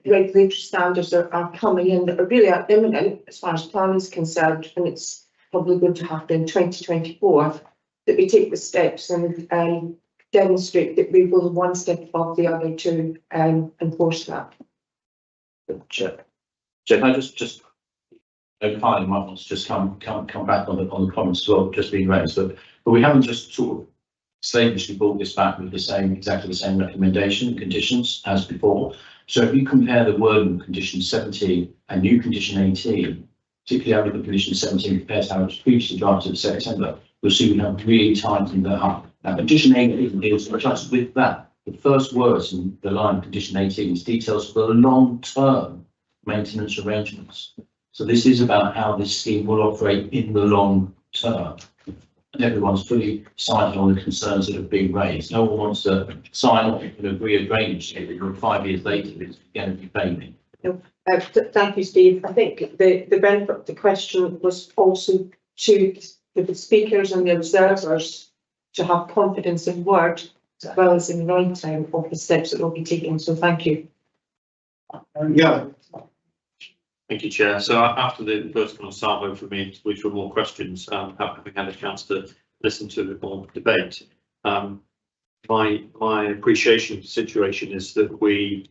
regulatory standards are coming in that are really imminent as far as planning is concerned, and it's probably going to happen in 2024, that we take the steps and demonstrate that we will one step above the other to enforce that. Chair, I just Carly might want to just come back on the comments as well, just being raised, but we haven't just sort of slavishly brought this back with exactly the same recommendation and conditions as before. So if you compare the wording of condition 17 and new condition 18, particularly how we put condition 17 compared to how it was previously drafted in September, you'll see we have really tightened that up. Now condition 18 deals just with that. The first words in the line of condition 18 is details for the long-term maintenance arrangements. So this is about how this scheme will operate in the long term. And everyone's fully signed on the concerns that have been raised. No one wants to sign off and agree a drainage scheme, and 5 years later it's going to be failing. Thank you, Steve. I think the benefit of the question was also to the speakers and the observers to have confidence in word as well as in writing of the steps that will be taken. So thank you. Yeah, Thank you, Chair. So after the first kind of salvo from me, which were more questions, having had a chance to listen to the more debate, my appreciation of the situation is that we,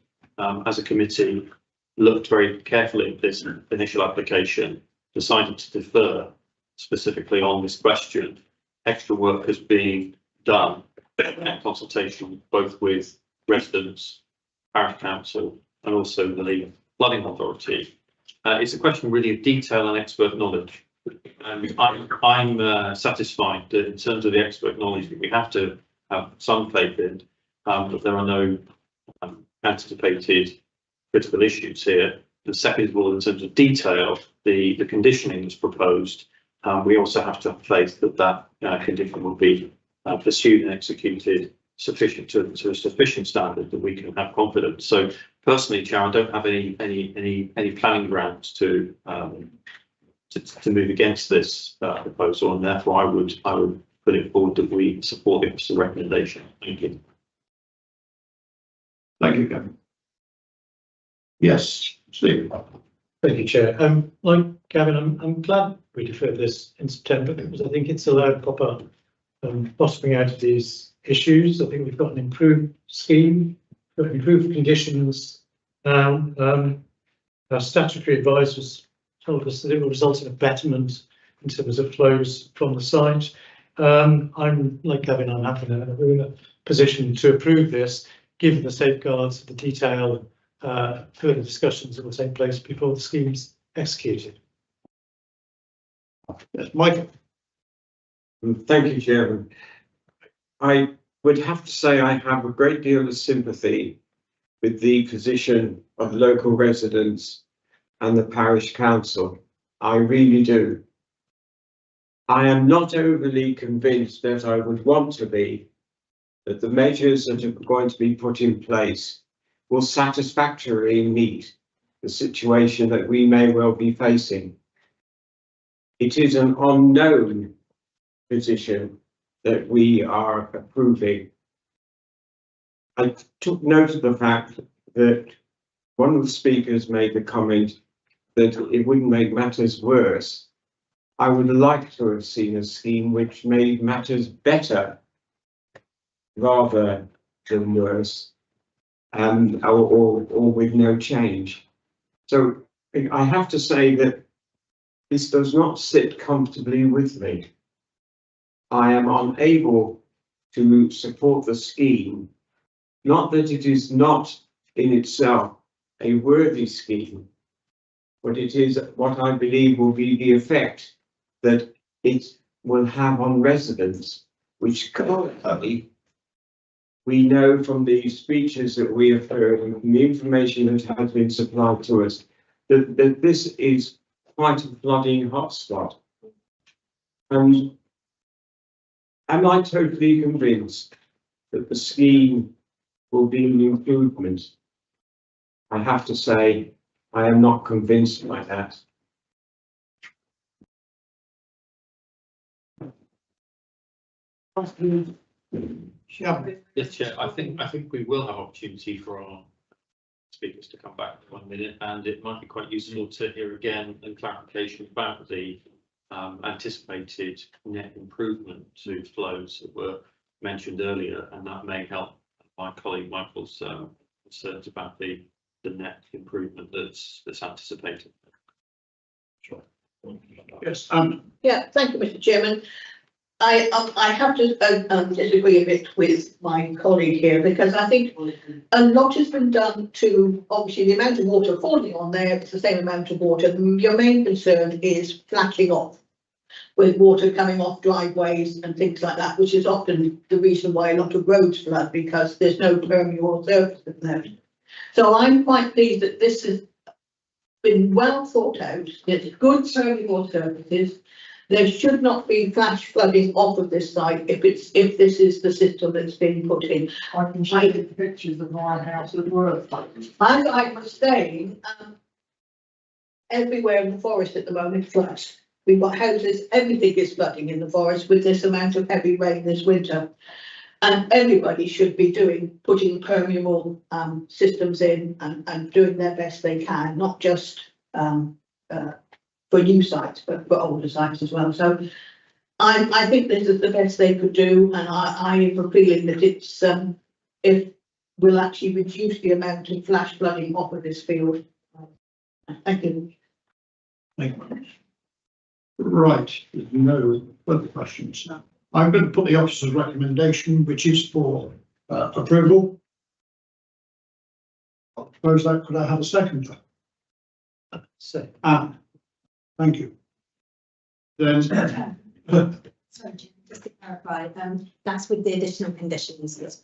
as a committee, looked very carefully at this initial application, decided to defer specifically on this question. Extra work has been done in consultation both with residents, parish council, and also the flooding authority. It's a question really of detail and expert knowledge. And I'm satisfied that in terms of the expert knowledge that we have to have some faith in, that there are no anticipated critical issues here. And second of all, in terms of detail, the conditioning that's proposed, we also have to have faith that that condition will be pursued and executed sufficient to a sufficient standard that we can have confidence. So personally, Chair, I don't have any planning grounds to move against this proposal, and therefore I would put it forward that we support the officer's recommendation. Thank you. Thank you, Gavin. Yes, Steve. Thank you, Chair. Like Gavin, I'm glad we deferred this in September because I think it's allowed proper bottoming out of these issues. I think we've got an improved scheme, got improved conditions. Our statutory advisors told us that it will result in a betterment in terms of flows from the site. I'm like Gavin, I'm happy that we're in a position to approve this, given the safeguards, the detail, further discussions that will take place before the scheme's executed. Yes, Michael. Thank you, Chairman. I would have to say I have a great deal of sympathy with the position of local residents and the parish council. I really do. I am not overly convinced that I would want to be, that the measures that are going to be put in place will satisfactorily meet the situation that we may well be facing. It is an unknown position that we are approving. I took note of the fact that one of the speakers made the comment that it wouldn't make matters worse. I would like to have seen a scheme which made matters better rather than worse, or with no change. So I have to say that this does not sit comfortably with me. I am unable to support the scheme, not that it is not in itself a worthy scheme, but it is what I believe will be the effect that it will have on residents, which currently we know from the speeches that we have heard and from the information that has been supplied to us that this is quite a flooding hotspot. And am I totally convinced that the scheme will be an improvement? I have to say, I am not convinced by that. Yes, Chair. I think we will have opportunity for our speakers to come back in 1 minute, and it might be quite useful to hear again and clarification about the anticipated net improvement to flows that were mentioned earlier, and that may help my colleague Michael's concerns about the net improvement that's anticipated. Sure. Yes. Yeah, thank you, Mr. Chairman. I have to disagree a bit with my colleague here, because I think a lot has been done to, obviously the amount of water falling on there, it's the same amount of water. Your main concern is flashing off, with water coming off driveways and things like that, which is often the reason why a lot of roads flood, because there's no permeable surface in there. So I'm quite pleased that this has been well thought out. There's good permeable surfaces. There should not be flash flooding off of this site if this is the system that's been put in. I can show you the pictures of my house at work. As I was saying, everywhere in the forest at the moment floods. We've got houses, everything is flooding in the forest with this amount of heavy rain this winter. And everybody should be putting permeable systems in and doing their best they can, not just for new sites, but for older sites as well. So I think this is the best they could do, and I have a feeling that it's, if we'll actually reduce the amount of flash flooding off of this field. Thank you. Thank you. Right, there's no further questions now. I'm going to put the officer's recommendation, which is for approval. I'll propose that. Could I have a second? Anne, thank you. Then, Sorry, Jim, just to clarify, that's with the additional conditions, yes,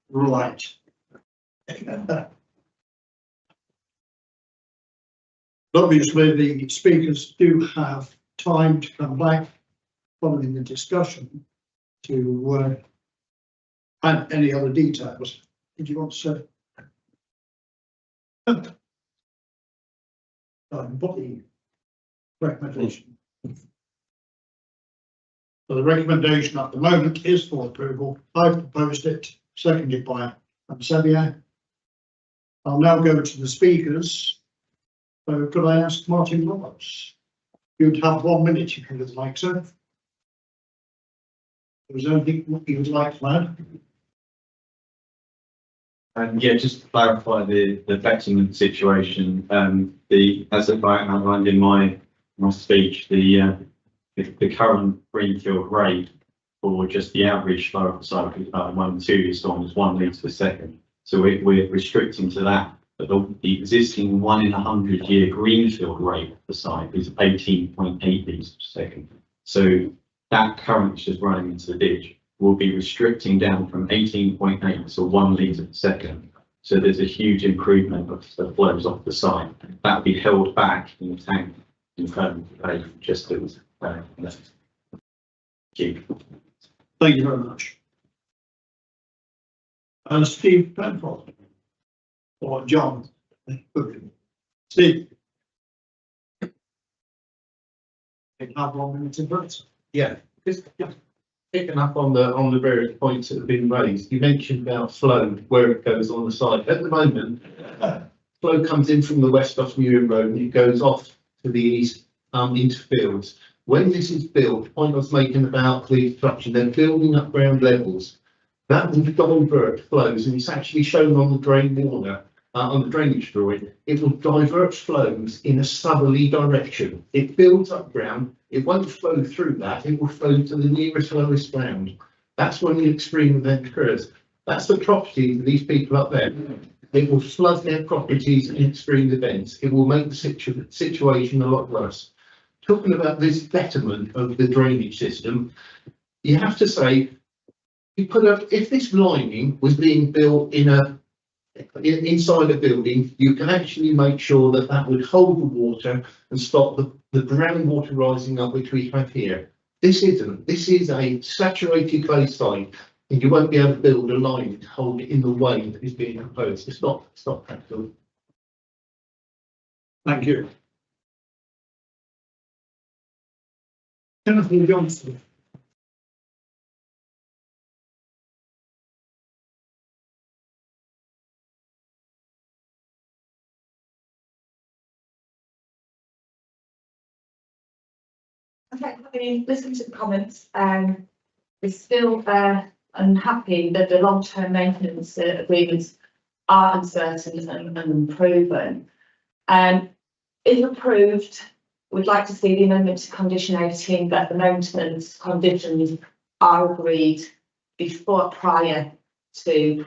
right. Obviously, the speakers do have time to come back following the discussion to add any other details. Did you want to say? Put the recommendation. So the recommendation at the moment is for approval. I've proposed it, seconded by Xavier. I'll now go to the speakers. So could I ask Martin Roberts? You'd have 1 minute if you would like, sir. Was there anything you would like to add? Yeah, just to clarify the betterment situation, as I outlined in my speech, the current greenfield rate for just the average flow of the cycle is about 1 2 storm is 1 litre per second. So we're restricting to that. But the existing 1 in 100 year greenfield rate of the site is 18.8 litres per second. So that current is just running into the ditch. Will be restricting down from 18.8 to 1 litre per second. So there's a huge improvement of the flows off the site. That will be held back in the tank in permanent just as Thank you. Thank you very much. Steve Penfold or John. Steve. Have 1 minute in front. Yeah, just picking up on the various points that have been raised. You mentioned about flow, where it goes on the site. At the moment, flow comes in from the west off Newham Road and it goes off to the east into fields. When this is built, the point I was making about the construction, they're building up ground levels. That will divert flows, and it's actually shown on the drain water, on the drainage drawing. It will divert flows in a southerly direction. It builds up ground. It won't flow through that. It will flow to the nearest lowest ground. That's when the extreme event occurs. That's the property of these people up there. It will flood their properties in extreme events. It will make the situation a lot worse. Talking about this betterment of the drainage system, you have to say, if this lining was being built inside a building, you can actually make sure that that would hold the water and stop the groundwater rising up, which we have here. This isn't. This is a saturated clay site, and you won't be able to build a line to hold it in the way that is being proposed. It's not practical. Thank you. Timothy Johnson. Okay, having listened to the comments, we're still unhappy that the long-term maintenance agreements are uncertain and unproven. If approved, we'd like to see the amendment to condition 18 that the maintenance conditions are agreed prior to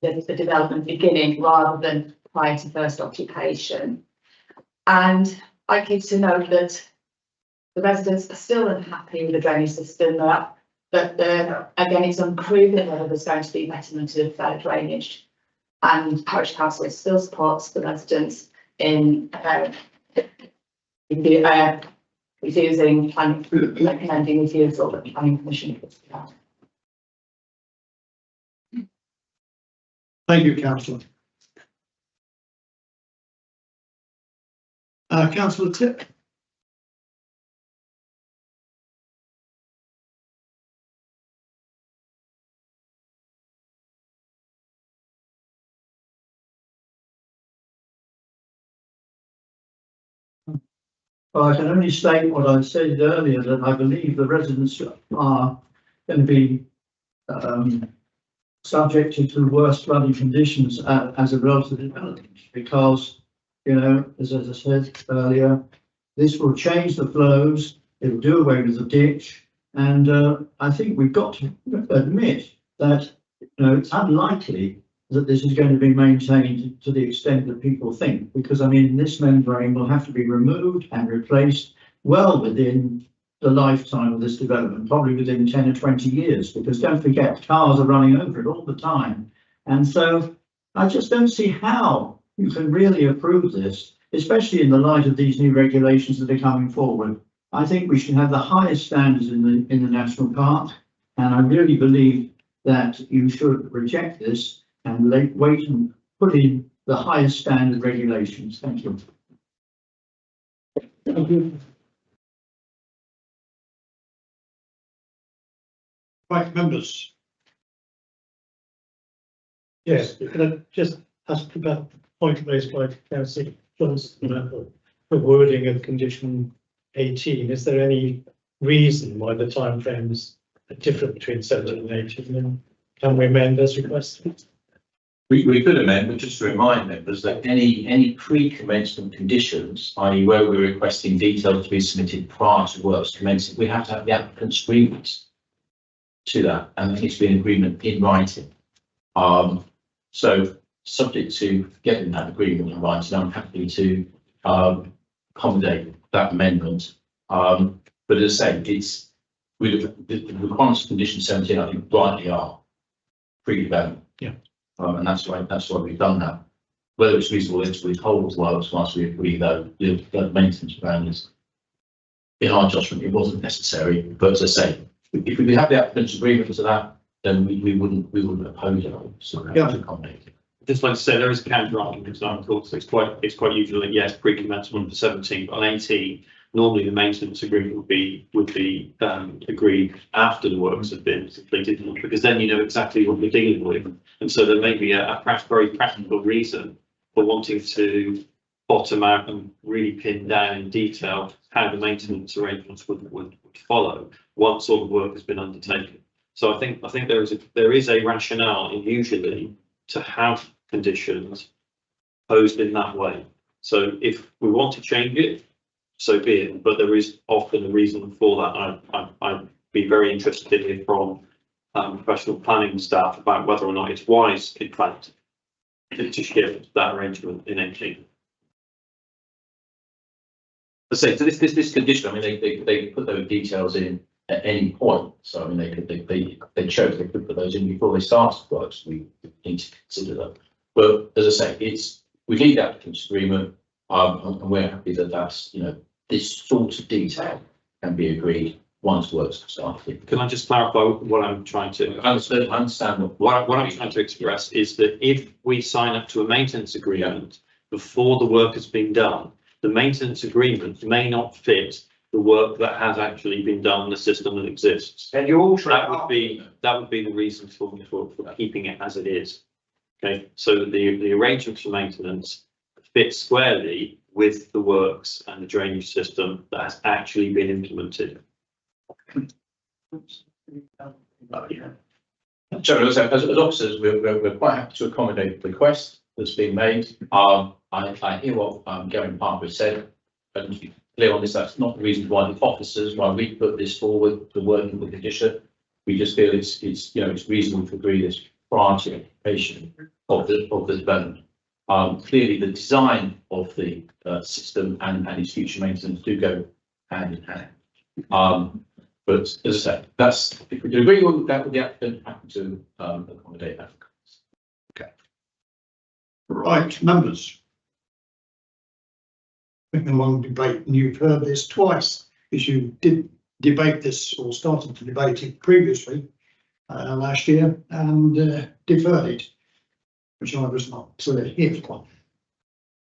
the development beginning rather than prior to first occupation. And I'd like to note that the residents are still unhappy with the drainage system, but again, it's unproven whether there's going to be betterment of drainage. And Parish Council still supports the residents in refusing planning, recommending refusal of the planning commission. Thank you, Councillor. Councillor Tip. Well, I can only state what I said earlier, that I believe the residents are going to be subjected to worse flooding conditions as a result of the development, because, you know, as I said earlier, this will change the flows, it will do away with the ditch, and I think we've got to admit that, you know, it's unlikely that this is going to be maintained to the extent that people think, because I mean, this membrane will have to be removed and replaced well within the lifetime of this development, probably within 10 or 20 years, because don't forget, cars are running over it all the time. And so I just don't see how you can really approve this, especially in the light of these new regulations that are coming forward. I think we should have the highest standards in the national park, and I really believe that you should reject this and wait and put in the highest standard regulations. Thank you. Thank you. Right, members. Yes, can I just ask about the point raised by Councillor Johnson about the wording of condition 18? Is there any reason why the timeframes are different between 17 and 18? And can we amend as requested? We could amend, but just to remind members that any pre-commencement conditions, i.e. where we're requesting details to be submitted prior to works commencing, we have to have the applicant's agreement to that, and there needs to be an agreement in writing. So subject to getting that agreement in writing, I'm happy to accommodate that amendment. But as I say, it's the requirements of condition 17, I think rightly are pre-development. Yeah. And that's why we've done that. Whether it's reasonable to withhold works once we agree, though, the maintenance plan is, in our judgment, it wasn't necessary. But as I say, if we have the applicant's agreement to that, then we wouldn't oppose it. So Yeah. to accommodate it. Just like to say, there is a counter argument, so of course, it's quite usual that yes, pre-commencement for 17, but on 18, normally the maintenance agreement would be agreed after the works have been completed, because then you know exactly what you're dealing with. And so there may be a very practical reason for wanting to bottom out and really pin down in detail how the maintenance arrangements would follow once all the work has been undertaken. So I think there is a rationale usually to have conditions posed in that way. So if we want to change it, so be it, but there is often a reason for that. I'd be very interested to hear from professional planning staff about whether or not it's wise, in fact, to shift that arrangement in 18. I say, so this condition, I mean, they put those details in at any point. So I mean, they chose they could put those in before they started works. We need to consider that. But as I say, we need the applicant's agreement, and we're happy that that's, you know, this sort of detail can be agreed once works have started. Can I just clarify what I'm trying to? I understand what I'm trying to express is that if we sign up to a maintenance agreement before the work has been done, the maintenance agreement may not fit the work that has actually been done, the system that exists. And you also that would be the reason for keeping it as it is. Okay, so the arrangements for maintenance fit squarely with the works and the drainage system that has actually been implemented. So as officers, we're quite happy to accommodate the request that's been made. I hear what Gavin Parker said, and to be clear on this, that's not the reason why the officers, why we put this forward to working with the condition. We just feel it's it's reasonable to agree this prior to application of the development. Clearly, the design of the system and its future maintenance do go hand in hand. But as I said, if we can agree with that with the applicant, happy to accommodate that. Okay. Right, members. Been a long debate, and you've heard this twice, because you did debate this or started to debate it previously last year and deferred it, which I was not here for.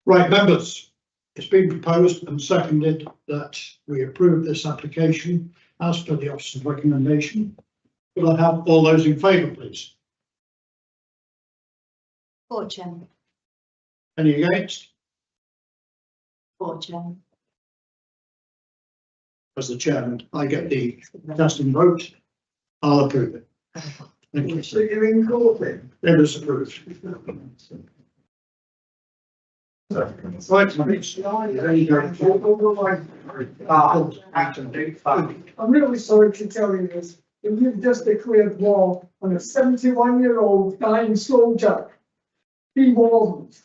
Right, members, it's been proposed and seconded that we approve this application as per the officer's recommendation. Will I have all those in favour, please? For Chairman. Any against? For Chairman. as the chairman, I get the casting vote. I'll approve it. Thank you. So you're in court then? It is approved. Right, there you go. I'm really sorry to tell you this, but you've just declared war on a 71-year-old dying soldier. He wasn't.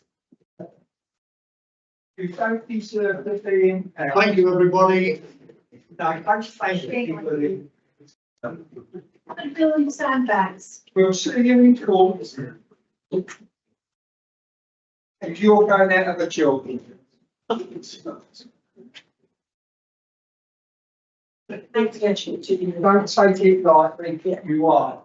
We thank you, sir, for being. Thank you, everybody. Thank you. And building sandbags. We'll see you in court. If you're going out of the children. Don't take it lightly, you are.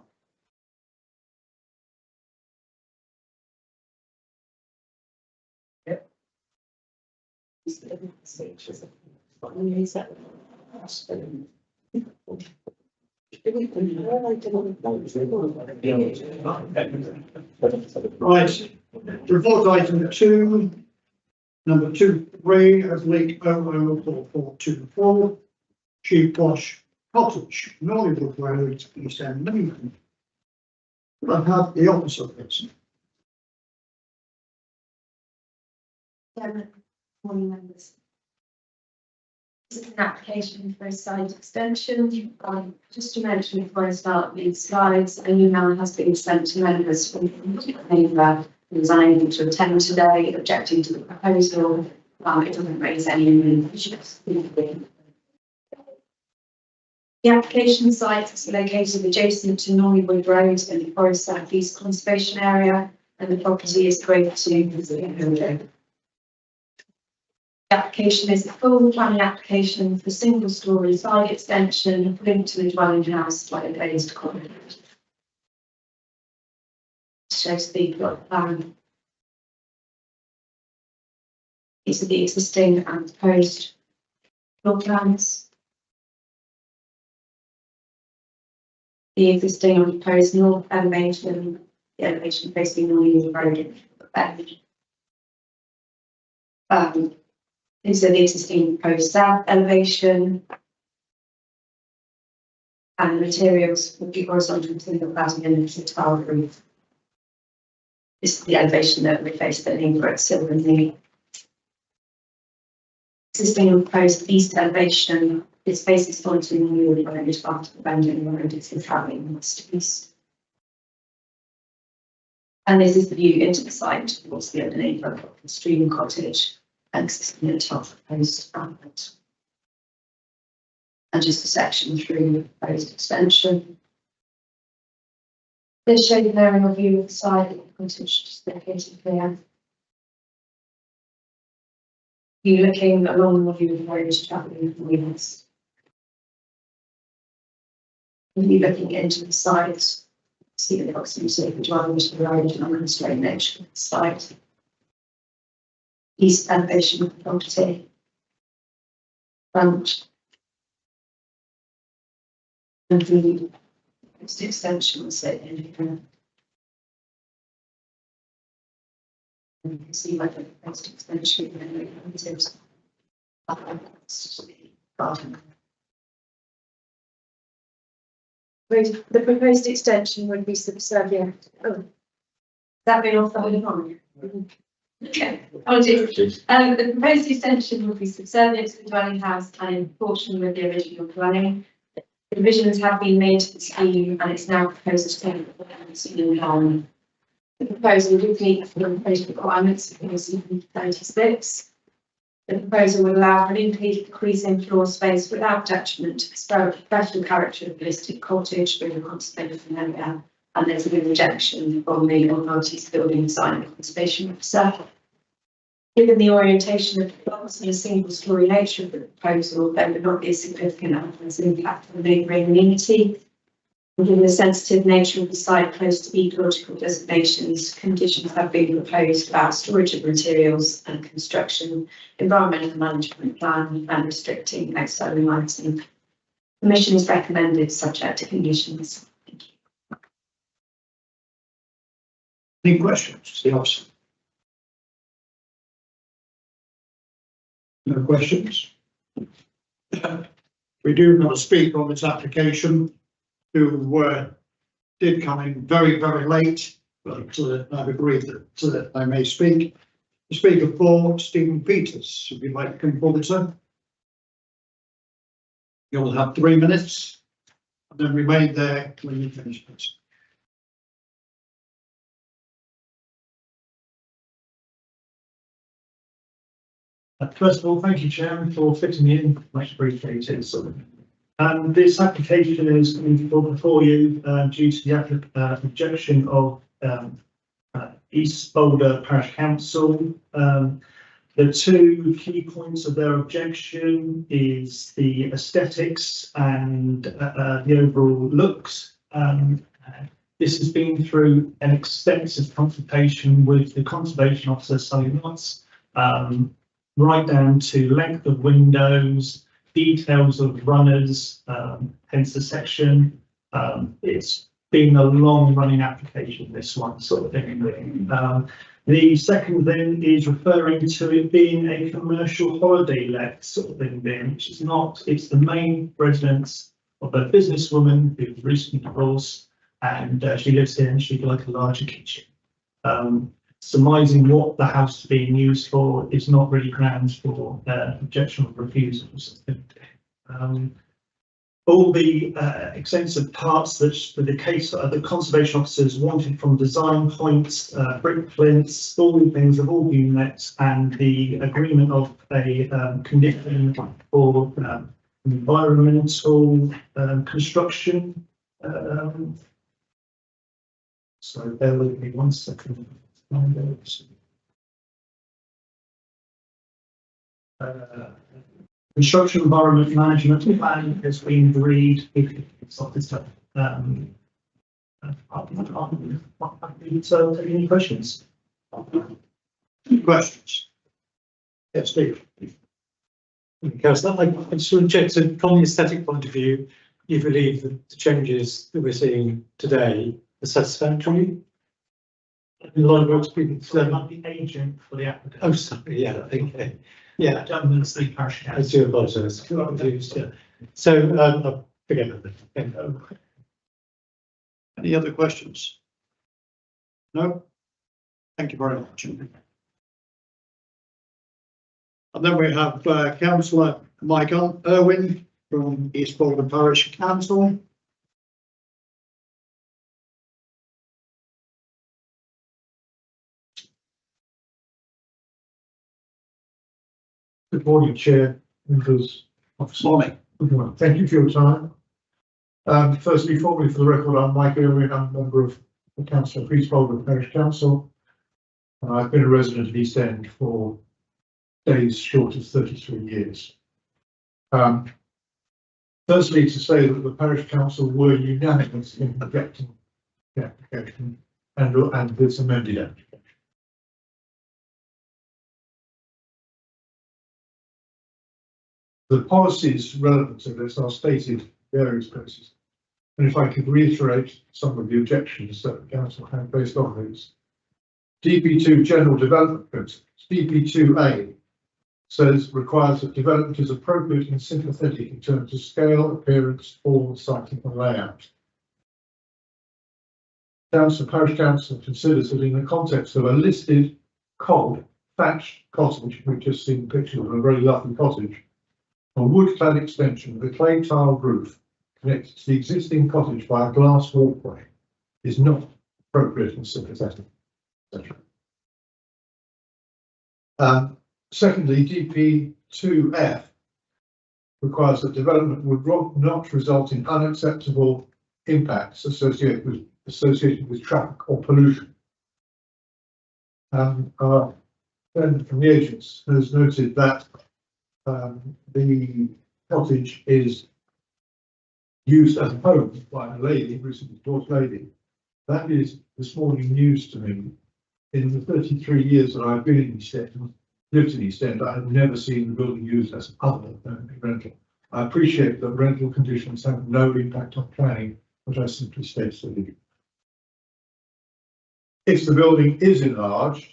Right, report item 2, number 23, as leaked 004424, Sheep Wash Cottage, Nollywood Road, East End, Lincoln. I have the opposite, please. Morning, members. This is an application for a site extension. Just to mention before I start these slides, an email has been sent to members from the neighbour who was unable to attend today, objecting to the proposal. It doesn't raise any issues. The application site is located adjacent to Nollywood Road in the Forest South East Conservation Area, and the property is grade 2. The application is a full planning application for single-storey side extension linked to the dwelling house by a glazed corridor. Shows the plot plan. These are the existing and proposed floor plans. The existing and proposed north elevation, the elevation facing Nollywood Road. These are the existing proposed south elevation. And the materials would be horizontal timber cladding and a tile roof. This is the elevation that we face the neighbour at Silverley. Existing and proposed east elevation is faces onto Nollywood Road after the Bandon Road is travelling west to east. And this is the view into the site towards the other neighbour of the Stream Cottage. Existing and top proposed outlet. And just a section through the proposed extension. This shows an aerial view of the site of the cottage just located here. You're looking along the view of the road travelling from wheels. You're looking into the site, see the proximity of the driveway to the road and unconstrained nature of the site. East elevation of the property, front, and the extension will sit in here. And you can see where the proposed extension is. The proposed extension would be subservient. Oh, that been off the whole. Okay, apologies. The proposed extension will be subservient to the dwelling house and in proportion with the original dwelling. Revisions have been made to the scheme and it's now proposed to take the ceiling down. The proposal would meet the proposed requirements of POC 36. The proposal will allow for an increase in floor space without detriment to the special character of the listed cottage with a conservation area. And there's a rejection from the authority's building design and conservation officer. Given the orientation of the plots and the single-storey nature of the proposal, there would not be a significant adverse impact on the neighbouring community. And given the sensitive nature of the site close to ecological designations, conditions have been proposed about storage of materials and construction, environmental management plan, and restricting external lighting. Permission is recommended subject to conditions. Any questions? The officer. No questions? We do have a speaker on this application who did come in very, very late, but I've agreed that they may speak. The speaker for Stephen Peters, if you'd like to come forward, sir. You'll have 3 minutes and then remain there when you finish, please. First of all, thank you, Chairman, for fitting me in. Much appreciated. This application is coming before you due to the objection of East Boulder Parish Council. The two key points of their objection is the aesthetics and the overall looks. This has been through an extensive consultation with the Conservation Officer, Sally Watts, right down to length of windows, details of runners, hence the section. It's been a long running application, this one sort of thing. The second then is referring to it being a commercial holiday let sort of thing, which is not. It's the main residence of a businesswoman who was recently divorced, and she lives here and she'd like a larger kitchen. Surmising what the house is being used for is not really grounds for objection or refusal. All the extensive parts that the case the conservation officers wanted from design points, brick plinths, all the things have all been met, and the agreement of a condition for environmental construction. So bear with me 1 second. Construction environment management plan has been agreed with this officer. So, any questions? Questions? Yes, Steve. Councillor, I just want to check, so from the aesthetic point of view, you believe that the changes that we're seeing today are satisfactory? A lot of work's been done. Not the agent for the applicant. Oh, sorry, yeah, okay. Yeah, Gentlemen's the parish I council. do apologise. Confused, yeah. So, I'll forget that. Any other questions? No? Thank you very much. And then we have Councillor Michael Irwin from East Boulder Parish Council. Good morning, Chair, members. Morning. Good morning. Thank you for your time. Firstly, formally for the record, I'm Mike Irwin. I'm a member of the Council of East Boulder Parish Council. I've been a resident of East End for days short of 33 years. Firstly, to say that the Parish Council were unanimous in rejecting the application and this amended application. The policies relevant to this are stated in various places. And if I could reiterate some of the objections that the council had based on these. DP2 General Development Principles, DP2A says requires that development is appropriate and sympathetic in terms of scale, appearance, form, siting and layout. Parish Council considers that in the context of a listed cob thatched cottage, we've just seen pictures of a very lovely cottage, a wood-clad extension with a clay tiled roof connected to the existing cottage by a glass walkway is not appropriate and sympathetic, etc. Secondly, DP2F requires that development would not result in unacceptable impacts associated with traffic or pollution. Our friend from the agents has noted that the cottage is used as a home by a lady, recently divorced lady. That is this morning news to me. In the 33 years that I've been in East End, lived in East End, I have never seen the building used as other than a rental. I appreciate that rental conditions have no impact on planning, but I simply state so. If the building is enlarged,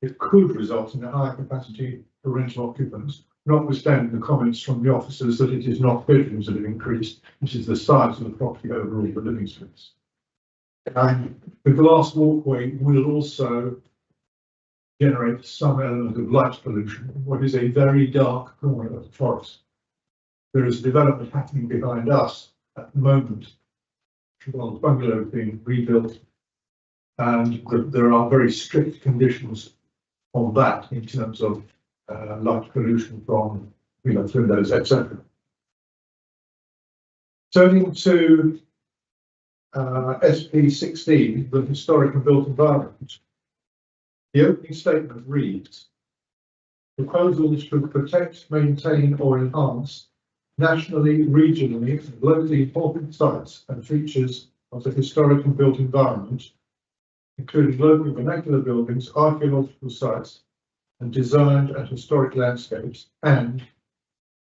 it could result in a higher capacity for rental occupants notwithstanding the comments from the officers that it is not bedrooms that have increased, it is the size of the property overall, the living space. And the glass walkway will also generate some element of light pollution in what is a very dark corner of the forest. There is development happening behind us at the moment. Well, bungalow being rebuilt, and there are very strict conditions on that in terms of light pollution from windows, etc. Turning to SP 16, the historic and built environment. The opening statement reads: proposals to protect, maintain, or enhance nationally, regionally, and locally important sites and features of the historic and built environment, including local vernacular buildings, archaeological sites, and designed and historic landscapes, and,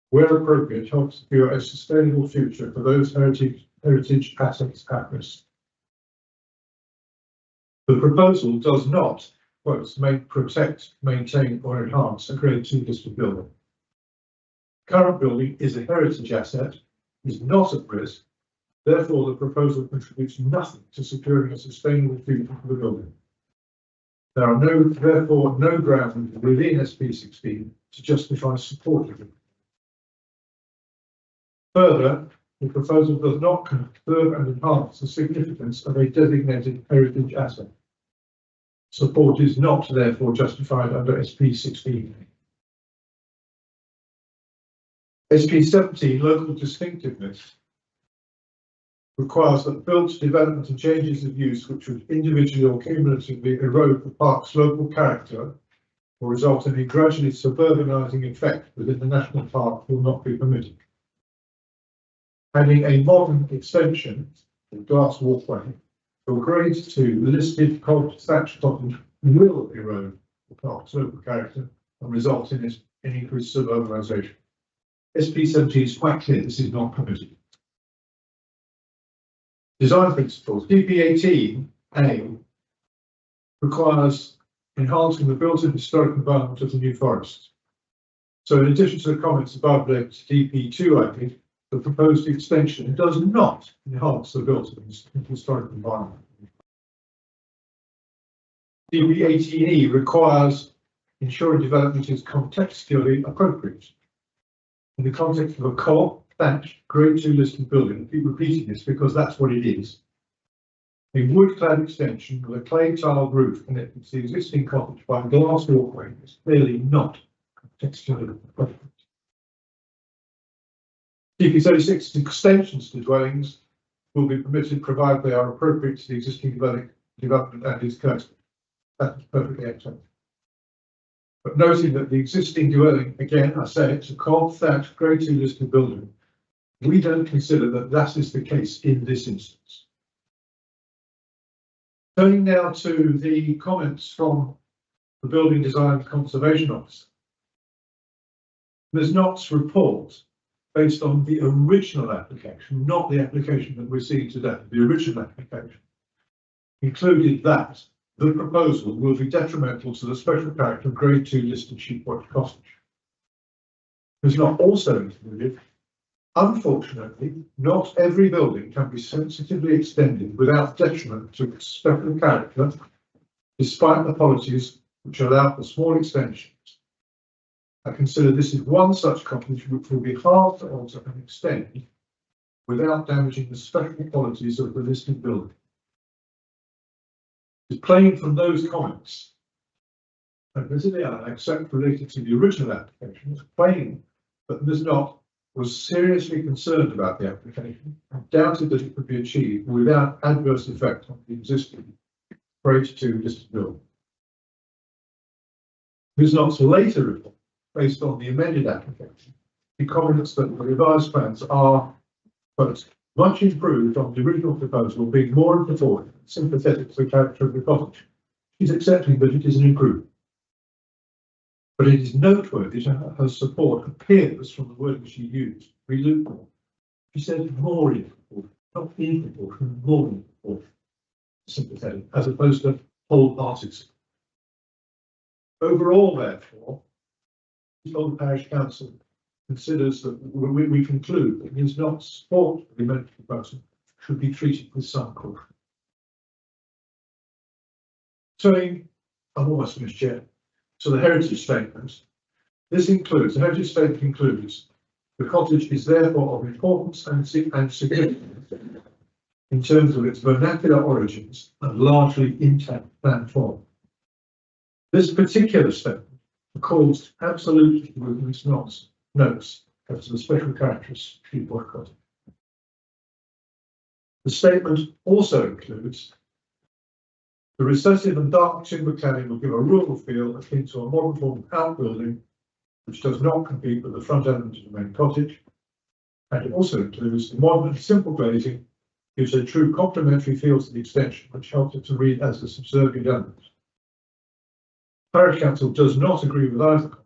where appropriate, help secure a sustainable future for those heritage assets at risk. The proposal does not, quotes, protect, maintain, or enhance a Grade 2 listed building. Current building is a heritage asset, is not at risk, therefore the proposal contributes nothing to securing a sustainable future for the building. There are therefore no grounds within SP 16 to justify supporting it. Further, the proposal does not conserve and enhance the significance of a designated heritage asset. Support is not therefore justified under SP 16. SP 17, local distinctiveness, requires that built development and changes of use which would individually or cumulatively erode the park's local character or result in a gradually suburbanising effect within the national park will not be permitted. Adding a modern extension of glass walkway to a Grade 2 listed thatched cottage will erode the park's local character and result in increased suburbanisation. SP 17 is quite clear this is not permitted. Design principles. DP 18A requires enhancing the built-in historic environment of the New Forest. So in addition to the comments above related to DP 2A, the proposed extension does not enhance the built-in historic environment. DP 18E requires ensuring development is contextually appropriate. In the context of a co-op, thatched, Grade 2 listed building, I keep repeating this because that's what it is. A wood-clad extension with a clay tiled roof connected to the existing cottage by a glass walkway is clearly not contextually appropriate. DP 36 extensions to dwellings will be permitted provided they are appropriate to the existing development and its character. That is perfectly acceptable. But noting that the existing dwelling, again, I say it's a co-op thatched Grade 2 listed building, we don't consider that that is the case in this instance. Turning now to the comments from the Building Design Conservation Officer. Ms. Knott's report, based on the original application, not the application that we're seeing today, the original application, included that the proposal will be detrimental to the special character of Grade 2 listed Sheepwatch Cottage. Ms. Knott also included, unfortunately, not every building can be sensitively extended without detriment to its special character, despite the policies which allow for small extensions. I consider this is one such cottage which will be hard to alter and extend without damaging the special qualities of the listed building. It's plain from those comments, admittedly I accept related to the original application, it's plain that Ms. Knott was seriously concerned about the application and doubted that it could be achieved without adverse effect on the existing Grade 2 listed building. Ms. Knott's later report, based on the amended application, he comments that the revised plans are, quote, much improved on the original proposal, being more in proportion and sympathetic to the character of the cottage. She's accepting that it is an improvement. But it is noteworthy that her support appears from the wording she used, relukewarm. She said more in proportion, not in proportion, more in proportion, sympathetic, as opposed to wholehearted. Overall, therefore, the parish council considers that we conclude that it is not support for the amended proposal should be treated with some caution. Turning, I'm almost finished, Chair, to the heritage statement. This includes, the heritage statement concludes, the cottage is therefore of importance and significance in terms of its vernacular origins and largely intact plan form. This particular statement accords absolutely with its notes as to the special characteristics of Sheepwash Cottage. The statement also includes the recessive and dark timber cladding will give a rural feel akin to a modern form of outbuilding which does not compete with the front element of the main cottage, and it also includes the modern and simple glazing gives a true complementary feel to the extension which helps it to read as a subservient element. Parish Council does not agree with either,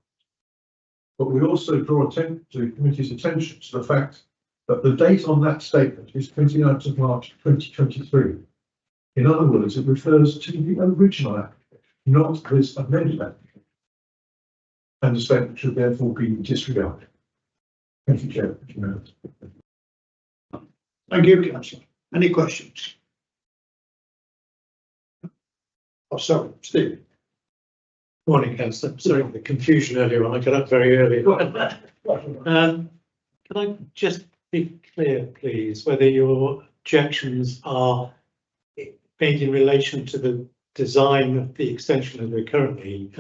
but we also draw attention to the committee's attention to the fact that the date on that statement is 29th of March 2023. In other words, it refers to the original application, not this amended application. And the statement should therefore be disregarded. Thank you, Chair. Thank you, Councillor. Any questions? Oh, sorry, Steve. Morning, Councillor. Sorry for the confusion earlier on. I got up very early. Can I just be clear, please, whether your objections are made in relation to the design of the extension that we're currently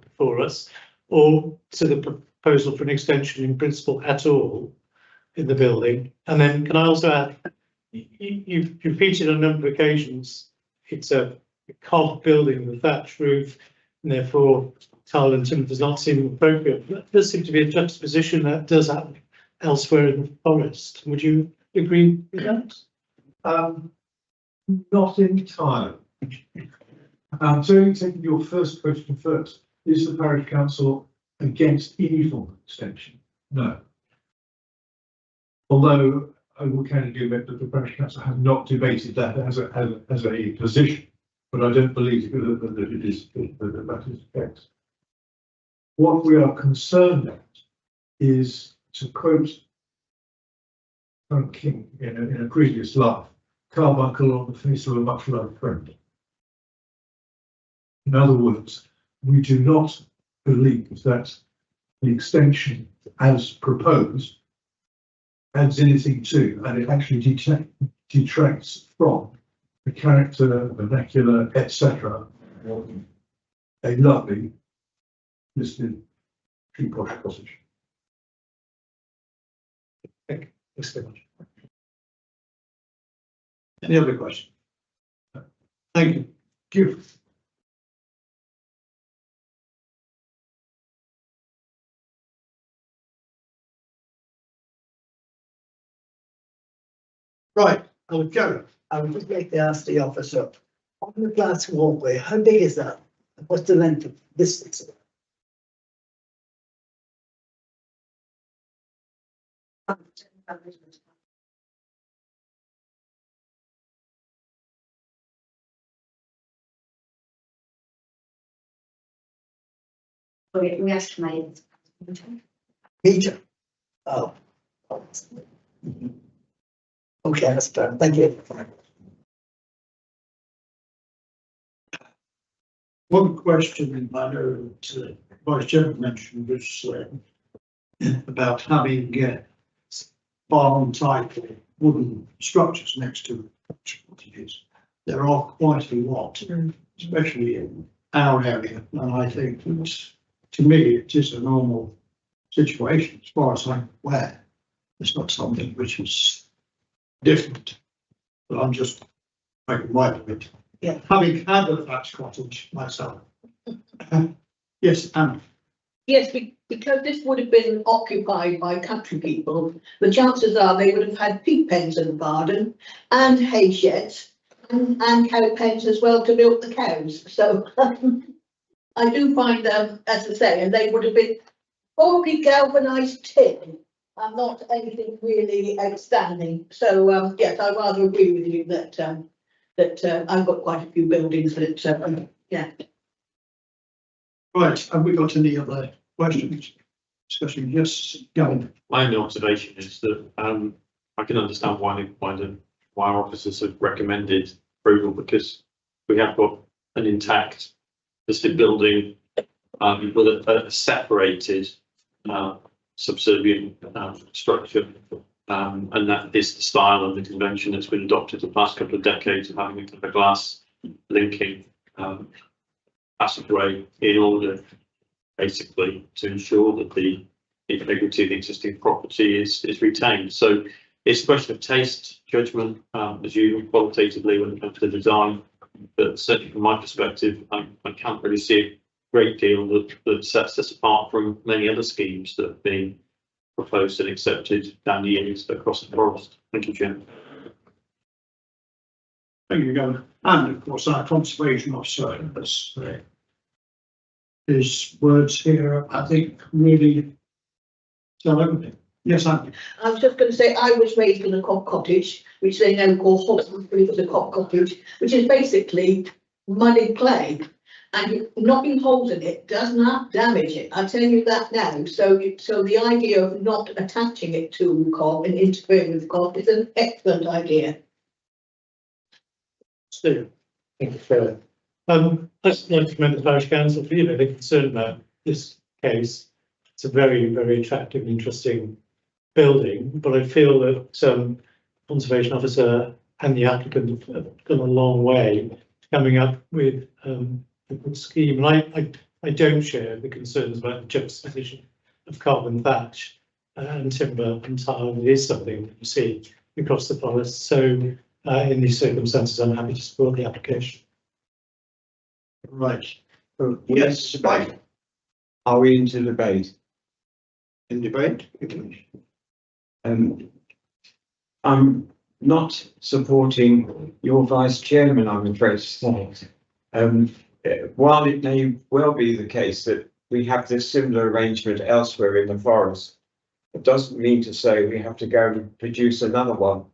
before us, or to the proposal for an extension in principle at all in the building? And then can I also add, you've repeated on a number of occasions, it's a cob building with thatched roof, and therefore tile and timber does not seem appropriate. That does seem to be a juxtaposition that does happen elsewhere in the forest. Would you agree with that? Not entirely. So taking your first question first, is the parish council against any form of extension? No. Although I will candidly admit that the parish council has not debated that as a position, but I don't believe that it is that is the case. What we are concerned at is, to quote Frank King in a previous life, carbuncle on the face of a much loved friend. In other words, we do not believe that the extension as proposed adds anything to, and it actually detracts from the character, vernacular, etc. of a lovely listed Sheepwash Cottage. Thank you so much. Any other questions? Thank you. Thank you. Right, Jerry. I would just like to ask the officer, on the glass walkway, how big is that? What's the length of distance? We estimate. Meter? Oh. Okay, that's fair. Thank you. One question I know that Vice Chairman mentioned was about having barn type wooden structures next to cottages. There are quite a lot, especially in our area, and I think that, to me, it is a normal situation as far as I'm aware. It's not something which is different, but I'm just making light of it. Yeah. Having had a thatched cottage myself. Yes, Anne. Yes, because this would have been occupied by country people, the chances are they would have had pig pens in the garden and hay sheds and cow pens as well to milk the cows. So I do find them, as I say, and they would have been probably galvanised tin and not anything really outstanding. So yes, I rather agree with you that I've got quite a few buildings that yeah. Right, have we got any other questions? discussion? Yes, Gavin. My only observation is that, I can understand why our officers have recommended approval, because we have got an intact listed building, with a separated, subservient, structure. And that is the style of the convention that's been adopted the past couple of decades, of having a kind of glass linking, passageway in order, basically, to ensure that the integrity of the existing property is retained. So it's a question of taste, judgment, as usual, qualitatively when it comes to design. But certainly from my perspective, I can't really see a great deal that sets us apart from many other schemes that have been proposed and accepted down the years across the forest. Thank you, Jim. Thank you, Gavin. And of course, our conservation officer has his words here, I think, really tell everything. Yes, Andy. I was just going to say, I was raised in a cob cottage, which they now call Hobson Free for the cob cottage, which is basically muddy clay. And knocking holes in it does not damage it. I'll tell you that now. So the idea of not attaching it to cob and interfering with cob is an excellent idea. Steve. Thank you, Phil. I'd like to commend the parish council for being concerned about this case. It's a very, very attractive and interesting building, but I feel that conservation officer and the applicant have gone a long way coming up with a good scheme. And I don't share the concerns about the juxtaposition of carbon thatch and timber entirely. It is something that you see across the forest. So in these circumstances, I'm happy to support the application. Right. Yes, debate. Are we into debate? In debate? I'm not supporting your vice chairman, I'm afraid to say. While it may well be the case that we have this similar arrangement elsewhere in the forest, it doesn't mean to say we have to go and produce another one.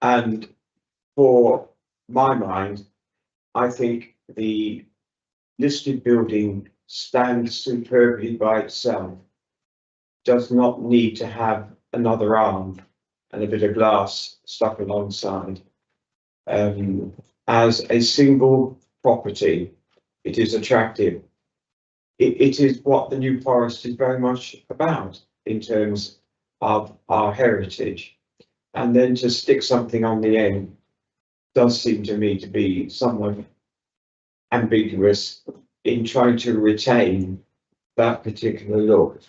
And for my mind, I think the listed building stands superbly by itself, does not need to have another arm and a bit of glass stuck alongside. As a single property, it is attractive. It is what the New Forest is very much about in terms of our heritage. And then to stick something on the end does seem to me to be somewhat ambiguous in trying to retain that particular look.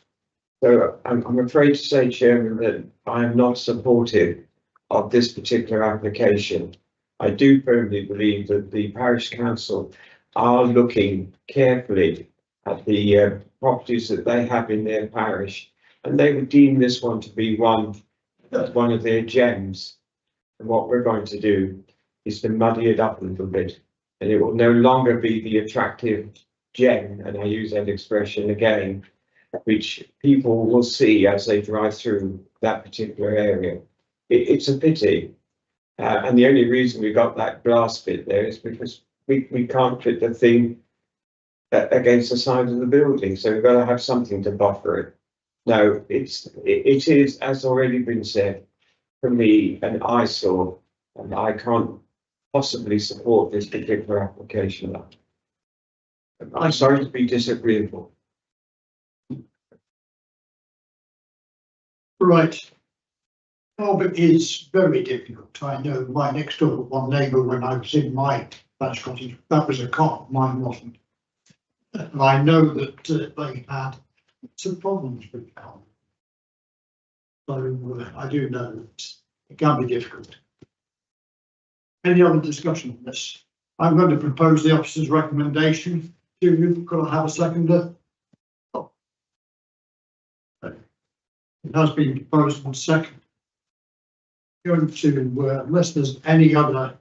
So I'm afraid to say, Chairman, that I am not supportive of this particular application. I do firmly believe that the parish council are looking carefully at the properties that they have in their parish, and they would deem this one to be one of their gems. And what we're going to do is to muddy it up a little bit, and it will no longer be the attractive gem, and I use that expression again, which people will see as they drive through that particular area. It's a pity. And the only reason we got that glass bit there is because we can't fit the thing against the side of the building. So we've got to have something to buffer it. No, it is, as already been said, for me, an eyesore, and I can't possibly support this particular application. I'm sorry to be disagreeable. Right. Carbon is very difficult. I know my next door one neighbour, when I was in my thatch cottage, that was a cob, mine wasn't. And I know that they had some problems with carbon. So I do know that it can be difficult. Any other discussion on this? I'm going to propose the officer's recommendation to you. Could I have a seconder? It has been proposed and second. Going to, unless there's any other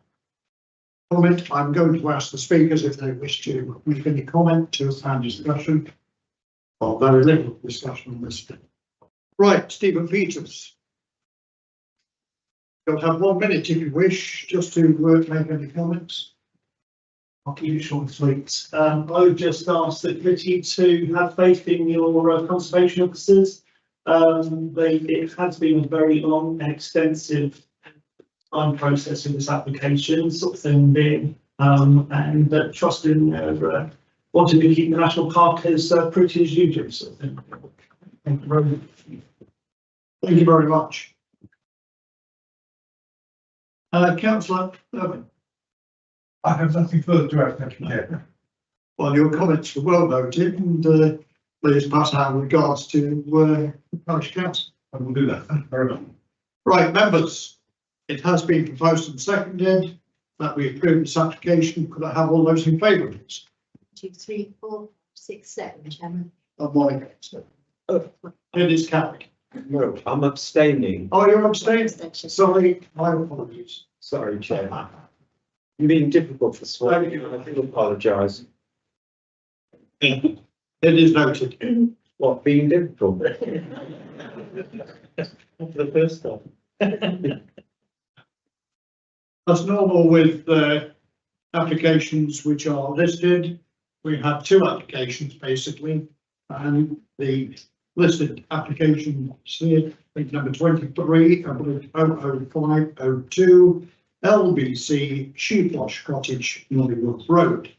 comment, I'm going to ask the speakers if they wish to make any comment to our discussion. Well, very little discussion on this. Right, Stephen Peters. You'll have 1 minute if you wish, just to make any comments. I'll keep it short and sweet. I would just ask the committee to have faith in your conservation officers. It has been a very long and extensive time process in this application, sort of thing being, and trusting wanting to keep the national park as pretty as you do, sort of thing. Thank you very much. Thank you very much. Councillor Irving. I have nothing further to add, thank you, Chair. Well, your comments were well noted, and please pass our regards to the parish council. I will do that, thank you very much. Right, members, it has been proposed and seconded that we approve this application. Could I have all those in favour of this? 2, 3, 4, 6, 7, Chairman. Of my it is carried. No, I'm abstaining. Oh, you're abstaining? Sorry, my apologies. Sorry, Chair. You're being difficult for swearing, and I do apologise. It is noted. What, being difficult? The first time. As normal with applications which are listed, we have two applications basically, and the listed application here, I think number 23, I believe 00502, LBC Sheepwash Cottage, Nollywood Road.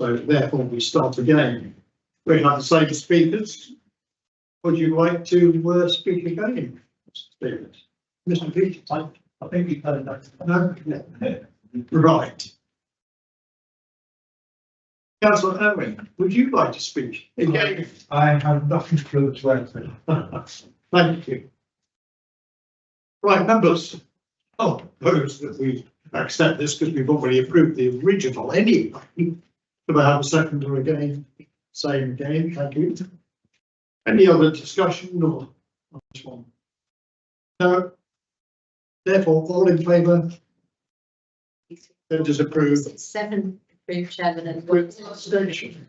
So therefore we start again. We have the same speakers. Would you like to speak again, Mr. Peter? I think you've had enough. No? Right. Councillor Owen, would you like to speak again? I have nothing further to add. Thank you. Right, members, I'll propose that we accept this because we've already approved the original anyway. Could I have a seconder again? Same again, thank you. Any other discussion or on this one? No. Therefore, all in favour? It is approved. 6, 7, approved, Chairman, and With 1 abstention.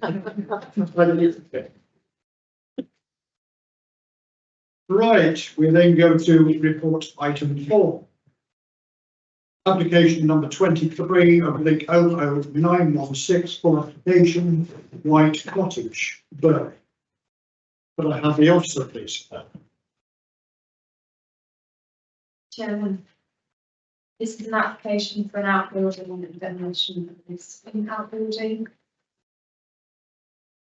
Right, we then go to report item 4. Application number 23 of the 00916 for application White Cottage, Bury. But I have the officer, please. Chairman, this is an application for an outbuilding and demolition of this outbuilding.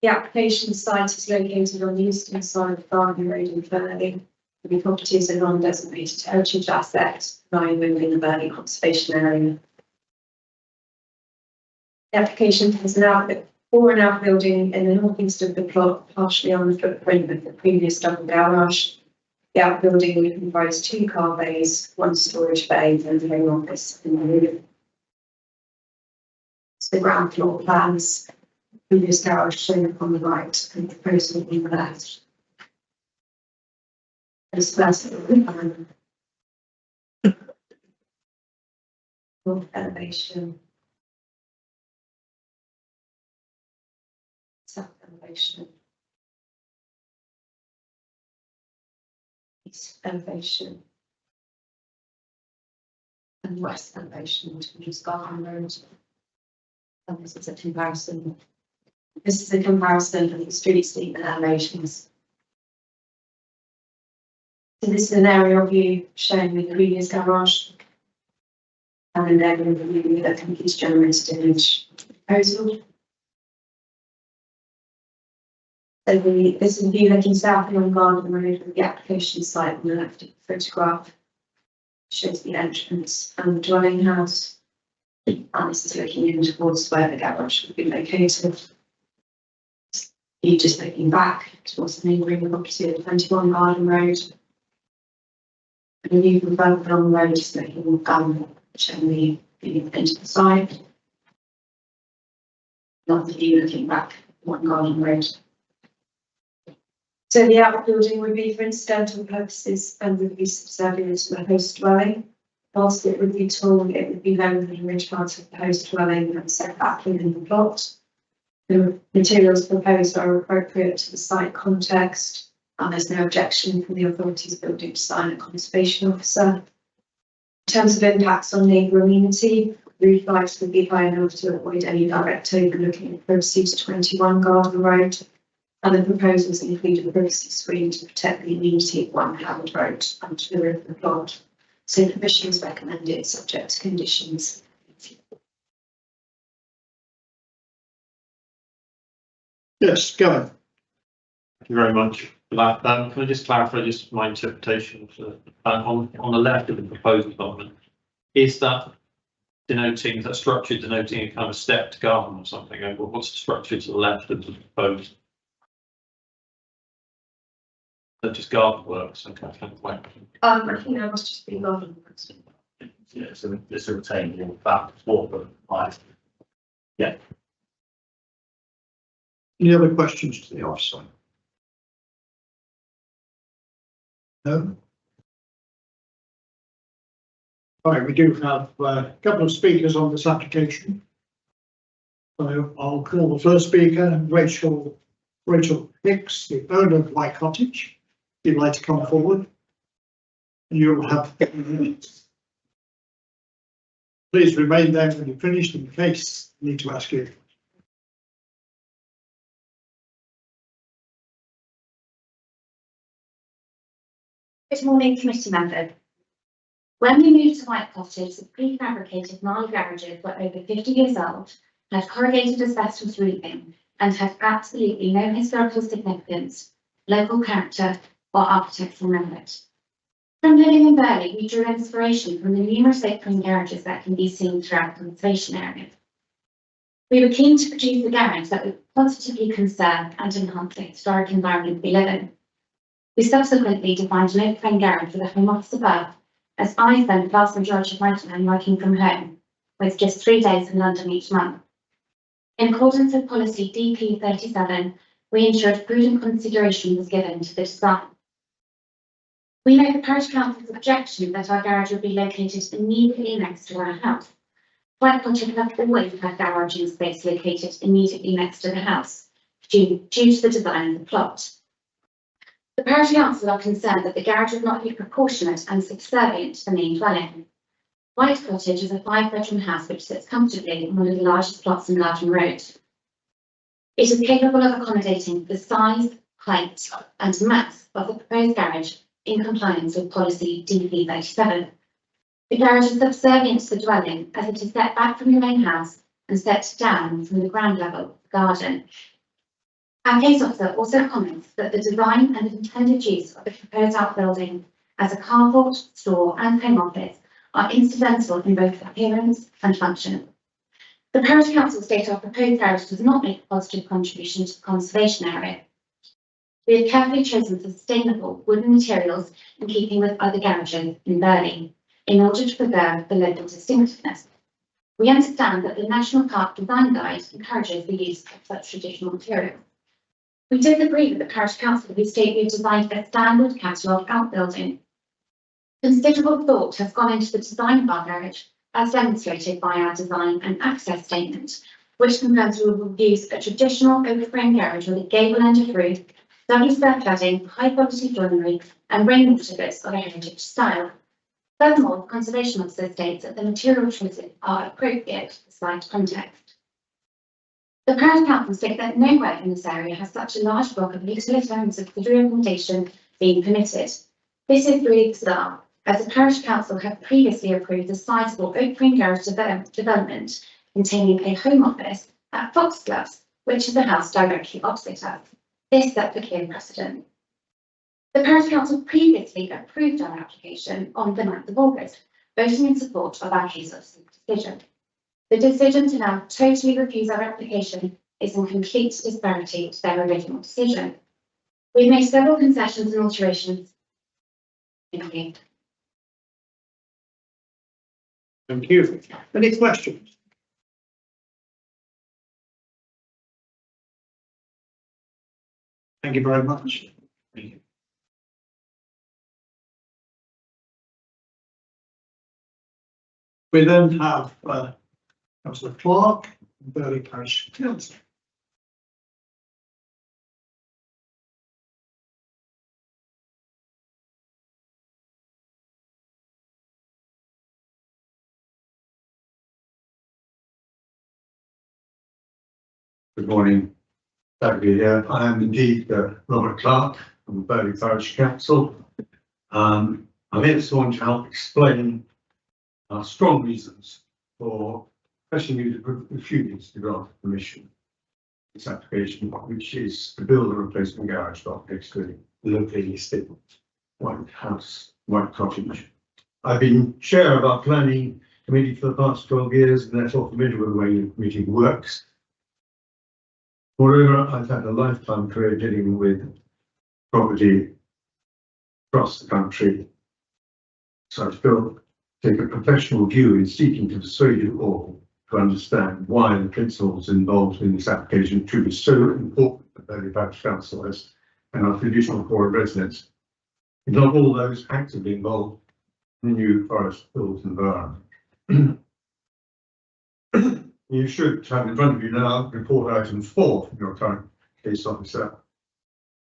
The application site is located on the eastern side of Barney Road in Burnley. The property is a non-designated heritage asset lying within the Burnley Conservation Area. The application has an outbuilding in the northeast of the plot, partially on the footprint of the previous double garage. The outbuilding will comprise 2 car bays, 1 storage bay, and a home office in the roof. So the ground floor plans, previous garage shown on the right and proposal on the left. This first north elevation, south elevation, east elevation, and west elevation, which is Garden Road. And this is a comparison. This is a comparison of the street steep and elevations. So this is an aerial view showing the previous garage and an aerial view that is generated in each proposal. So this is a view looking south along Garden Road with the application site on the left of the photograph. Shows the entrance and the dwelling house. And this is looking in towards where the garage would be located. You just looking back towards the neighbouring property of 21 Garden Road. And you can further along the road just looking showing the view into the side. Another view looking back 1 Garden Road. So the outbuilding would be for incidental purposes and would be subservient to the host dwelling. Whilst it would be tall, it would be lower than the ridge part of the host dwelling and set back within the plot. The materials proposed are appropriate to the site context, and there's no objection from the authorities building design and conservation officer. In terms of impacts on neighbour amenity, roof lights would be high enough to avoid any direct overlooking of proceeds 21 Garden Road. And the proposals include a privacy screen to protect the amenity of 1 Howard Road and to the river plot. So permission is recommended subject to conditions. Yes, go on. Thank you very much for that. Can I just clarify just my interpretation for, on the left of the proposed development? Is that denoting, that structure denoting a kind of stepped garden or something? Or what's the structure to the left of the proposed? That just garden works, okay, wait. I think that must just be garden. Yeah, so it's a retaining wall, that water, right? Yeah. Any other questions to the officer? No? Right, we do have a couple of speakers on this application. So I'll call the first speaker, Rachel Hicks, the owner of White Cottage. If you'd like to come forward. And you'll have 10 minutes. Please remain there when you're finished in case I need to ask you. Good morning, committee members. When we moved to White Cottage, the prefabricated gnarly garages were over 50 years old, had corrugated asbestos roofing, and had absolutely no historical significance, local character, or architectural merit. From living in Burley, we drew inspiration from the numerous open garages that can be seen throughout the conservation area. We were keen to produce a garage that would positively conserve and enhance the historic environment we live in. We subsequently defined an open garage with a home office above, as I spend the vast majority of my time working from home, with just 3 days in London each month. In accordance with policy DP 37, we ensured prudent consideration was given to the design. We note the Parish Council's objection that our garage would be located immediately next to our house. White Cottage have always had garaging space located immediately next to the house, due to the design of the plot. The Parish Council are concerned that the garage would not be proportionate and subservient to the main dwelling. White Cottage is a 5-bedroom house which sits comfortably on one of the largest plots in Loudon Road. It is capable of accommodating the size, height, and mass of the proposed garage in compliance with policy DP 37. The garage is subservient to the dwelling as it is set back from the main house and set down from the ground level of the garden. Our case officer also comments that the design and intended use of the proposed outbuilding as a carport, store and home office are incidental in both appearance and function. The Parish Council state our proposed garage does not make a positive contribution to the conservation area. We have carefully chosen sustainable wooden materials in keeping with other garages in Burley in order to preserve the local distinctiveness. We understand that the National Park Design Guide encourages the use of such traditional materials. We disagree with the Parish Council who state we have designed a standard catalogue outbuilding. Considerable thought has gone into the design of our garage, as demonstrated by our design and access statement, which confirms we will use a traditional oak frame garage with a gable-ended roof, double-stair cladding, high-quality joinery, and rainwater goods of a heritage style. Furthermore, the Conservation Officer states that the material choices are appropriate for the site context. The Parish Council states that nowhere in this area has such a large block of utilitarian subsidiary accommodation been permitted. This is really bizarre, as the Parish Council have previously approved a sizable oak frame garage development containing a home office at Foxgloves, which is the house directly opposite us. This set the clear precedent. The Parish Council previously approved our application on the 9th of August, voting in support of our case officer's decision. The decision to now totally refuse our application is in complete disparity to their original decision. We've made several concessions and alterations. Thank you. Thank you. Any questions? Thank you very much. We then have Councillor Clark, Burley Parish Council. Good morning. Thank you. Here. I am indeed Robert Clark from Burley Parish Council. I'm here this morning to help explain our strong reasons for pressing you to refuse to grant permission. This application, which is to build a replacement garage block next to the locally listed White Cottage. I've been chair of our planning committee for the past 12 years, and therefore familiar with the way the committee works. Moreover, I've had a lifetime career dealing with property across the country, so I feel take a professional view in seeking to persuade you all to understand why the principles involved in this application should be so important for Burley Parish Council and our traditional core of residents, if not all those actively involved in the new forest built environment. You should have in front of you now report item 4 from your current case officer.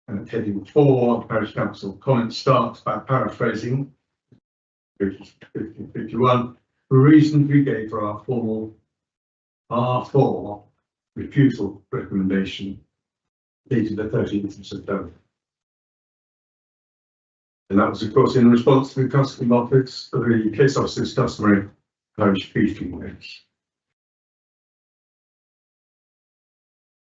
And heading 4, Parish Council comment starts by paraphrasing page 51, the reason we gave for our formal R4 refusal recommendation dated the 13th of September. And that was, of course, in response to the custom office, the case officer's customary parish briefing notes.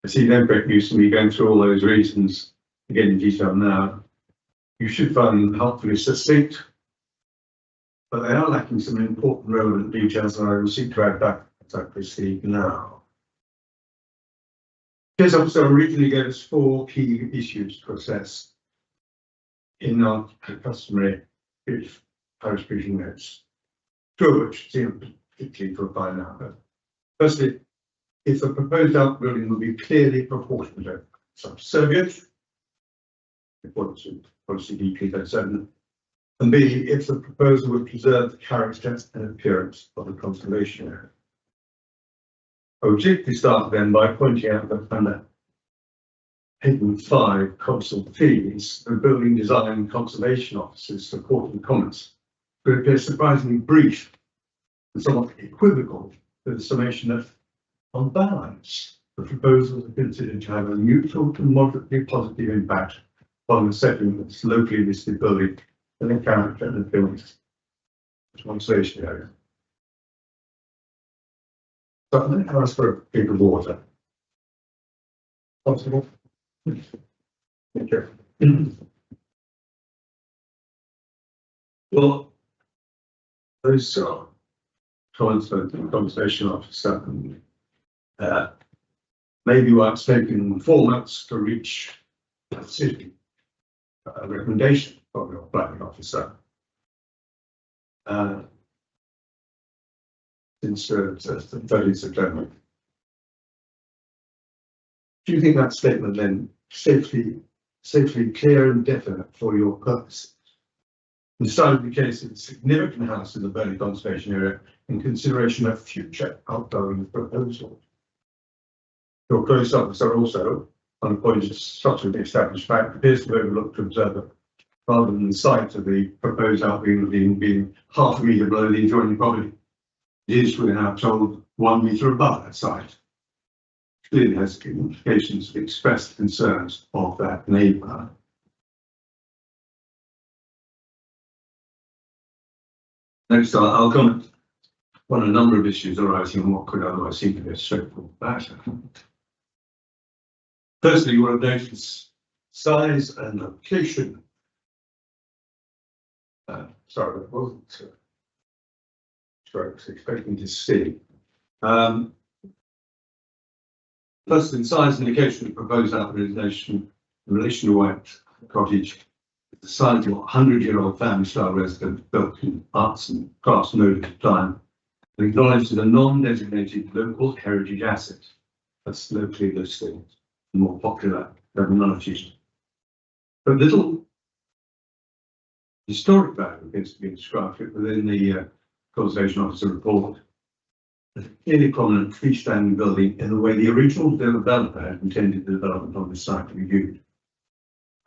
I see no great use in me going through all those reasons again in detail now. You should find them helpfully succinct, but they are lacking some important relevant details, and I will seek to add back as I proceed now. Case officer originally gave us 4 key issues to assess in our customary parish briefing notes, 2 of which seem particularly to apply now. Firstly, if the proposed outbuilding will be clearly proportionate, subservient, according to policy DP37, and B, if the proposal would preserve the character and appearance of the conservation area. I would particularly start then by pointing out that under heading 5, council fees, the building design and conservation officers support and comments would appear surprisingly brief and somewhat equivocal with the summation that, on balance, the proposals are considered to have a neutral to moderately positive impact on the setting of this locally listed building and the character and appearance of the conservation area. So I'm going to ask for a drink of water. Possible? Thank you. Well, those comments from the conservation officer maybe why it's taken 4 months to reach a decision, a recommendation from your planning officer. Since the 30th September. Do you think that statement then safely clear and definite for your purpose? Decided the case of a significant house in the Burley conservation area in consideration of future outgoing proposal. Your close officer also, on a point of such an established fact, appears to have overlooked to observe that rather than the site of the proposed outbuilding being half a metre below the adjoining property, it is, we're now told, 1 metre above that site. Clearly has implications of expressed concerns of that neighbour. Next, I'll comment on a number of issues arising on what could otherwise seem to be a straightforward matter. Firstly, you will have noticed size and location. Sorry, that wasn't strokes, expecting to see. First, in size and location, the proposed outbuilding in relation to White Cottage, the size of a 100-year-old family-style residence built in arts and crafts mode at the time, and acknowledged as a non-designated local heritage asset. That's locally listed, more popular terminology. But little historic value appears to be described within the Conservation Officer report. A clearly prominent freestanding building in the way the original developer had intended the development on the site to be viewed,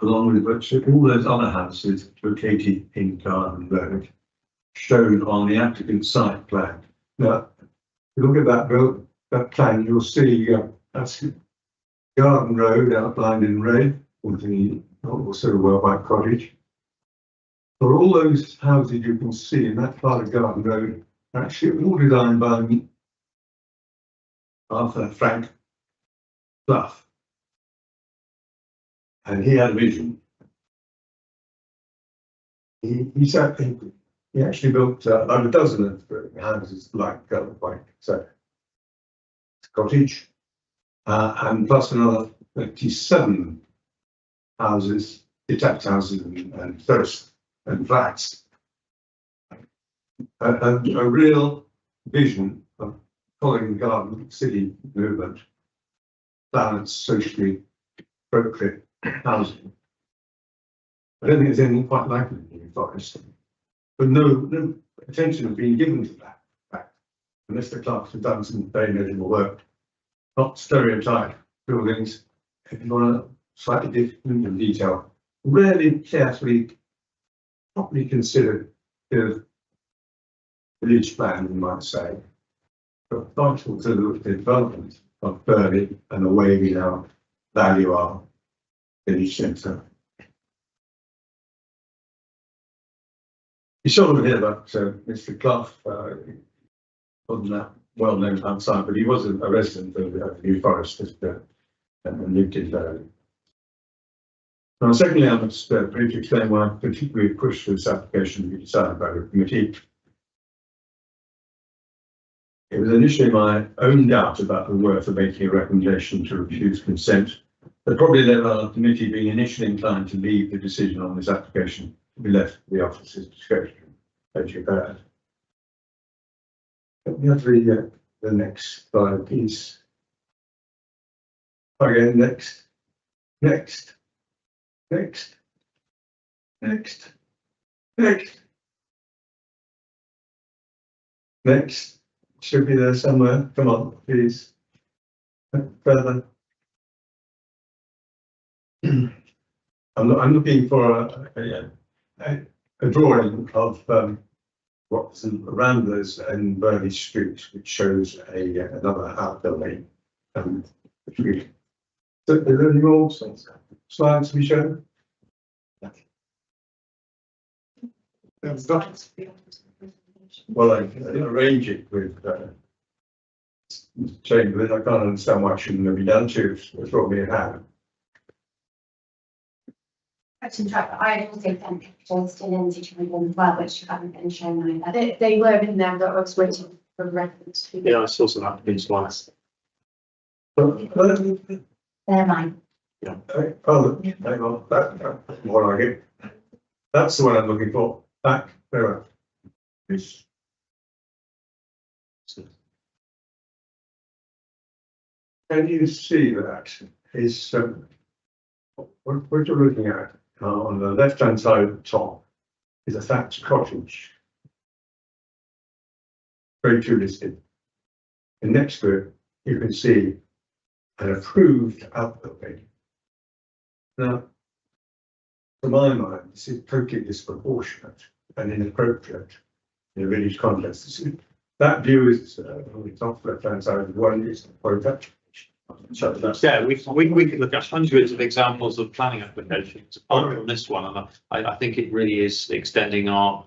along with virtually all those other houses located in Garden Road, shown on the applicant's site plan. Now, if you look at that plan, you'll see that's Garden Road outlined in red, with the also Wellbite Cottage. For all those houses you can see in that part of Garden Road, are actually all designed by Arthur Frank Clough. And he had a vision. He actually built about a dozen of houses like so cottage, and plus another 27 houses, detached houses and terrace and flats. A real vision of following the Garden City movement, balanced, socially appropriate housing. I don't think there's anything quite like it in New Forest, but no attention has been given to that fact. And Mr. Clark has done some very notable work, not stereotype buildings, if you want to slightly different in detail, really carefully, properly considered the village plan, you might say, but vital to the development of Burley and the way we now value our village centre. You saw him here, but Mr. Clough wasn't that well known outside, but he was a resident of New Forest and lived in Burley. Now, secondly, I must briefly explain why I particularly pushed for this application to be decided by the committee. It was initially my own doubt about the worth of making a recommendation to refuse consent that probably led our committee being initially inclined to leave the decision on this application to be left to the officer's discretion, as you've heard. Let me have the next slide, please. Again, next. Should be there somewhere. Come on, please. Further. I'm looking for a drawing of what's Ramblers and Burley Street, which shows another outbuilding. So, are there any more slides to be shown? Well, I arrange it with Mr. Chamberlain. I can't understand why it shouldn't have been done to us. That's what we have. I also sent pictures to Lindsay Chamberlain as well, which haven't been shown either. They were in there, but I was waiting for reference to. Yeah, I saw some applicants once. They're mine. Yeah. Oh, hang on. That's what I get. That's the one I'm looking for. Back there. Please. Can you see that? Is what you're looking at on the left-hand side of the top is a thatched cottage. Very true listed. And next to it, you can see an approved outbuilding. Now, to my mind, this is totally disproportionate and inappropriate in a village context. That view is on the top left-hand side of the one is the project. Yeah, we could look at hundreds of examples of planning applications apart from this one, and I think it really is extending our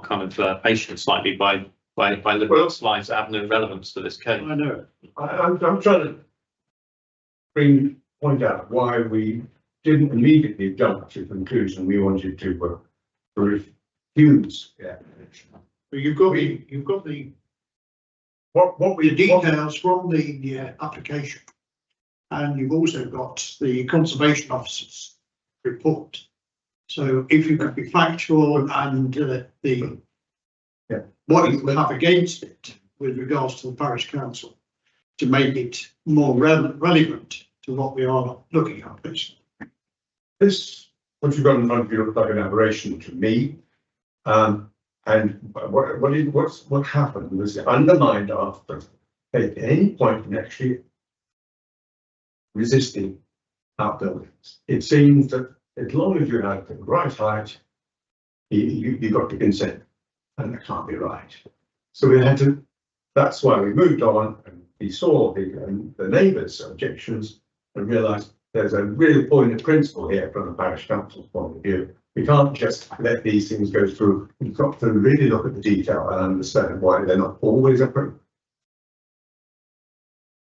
kind of patience slightly by looking at slides that have no relevance to this case. I know. I'm trying to point out why we didn't immediately jump to the conclusion we wanted to refuse. Yeah. You've got the what we details from the application, and you've also got the conservation officer's report. So if you could be factual and what you would have against it with regards to the parish council to make it more relevant to what we are looking at, please. This, what you've got in front of you looks like an aberration to me. And what happened was it undermined after at any point in actually resisting outbuildings. It seems that as long as you had the right height, you got the consent, and that can't be right. So we had to. That's why we moved on, and we saw the neighbours' objections, and realise there's a real point of principle here from the parish council's point of view. We can't just let these things go through. We've got to really look at the detail and understand why they're not always approved.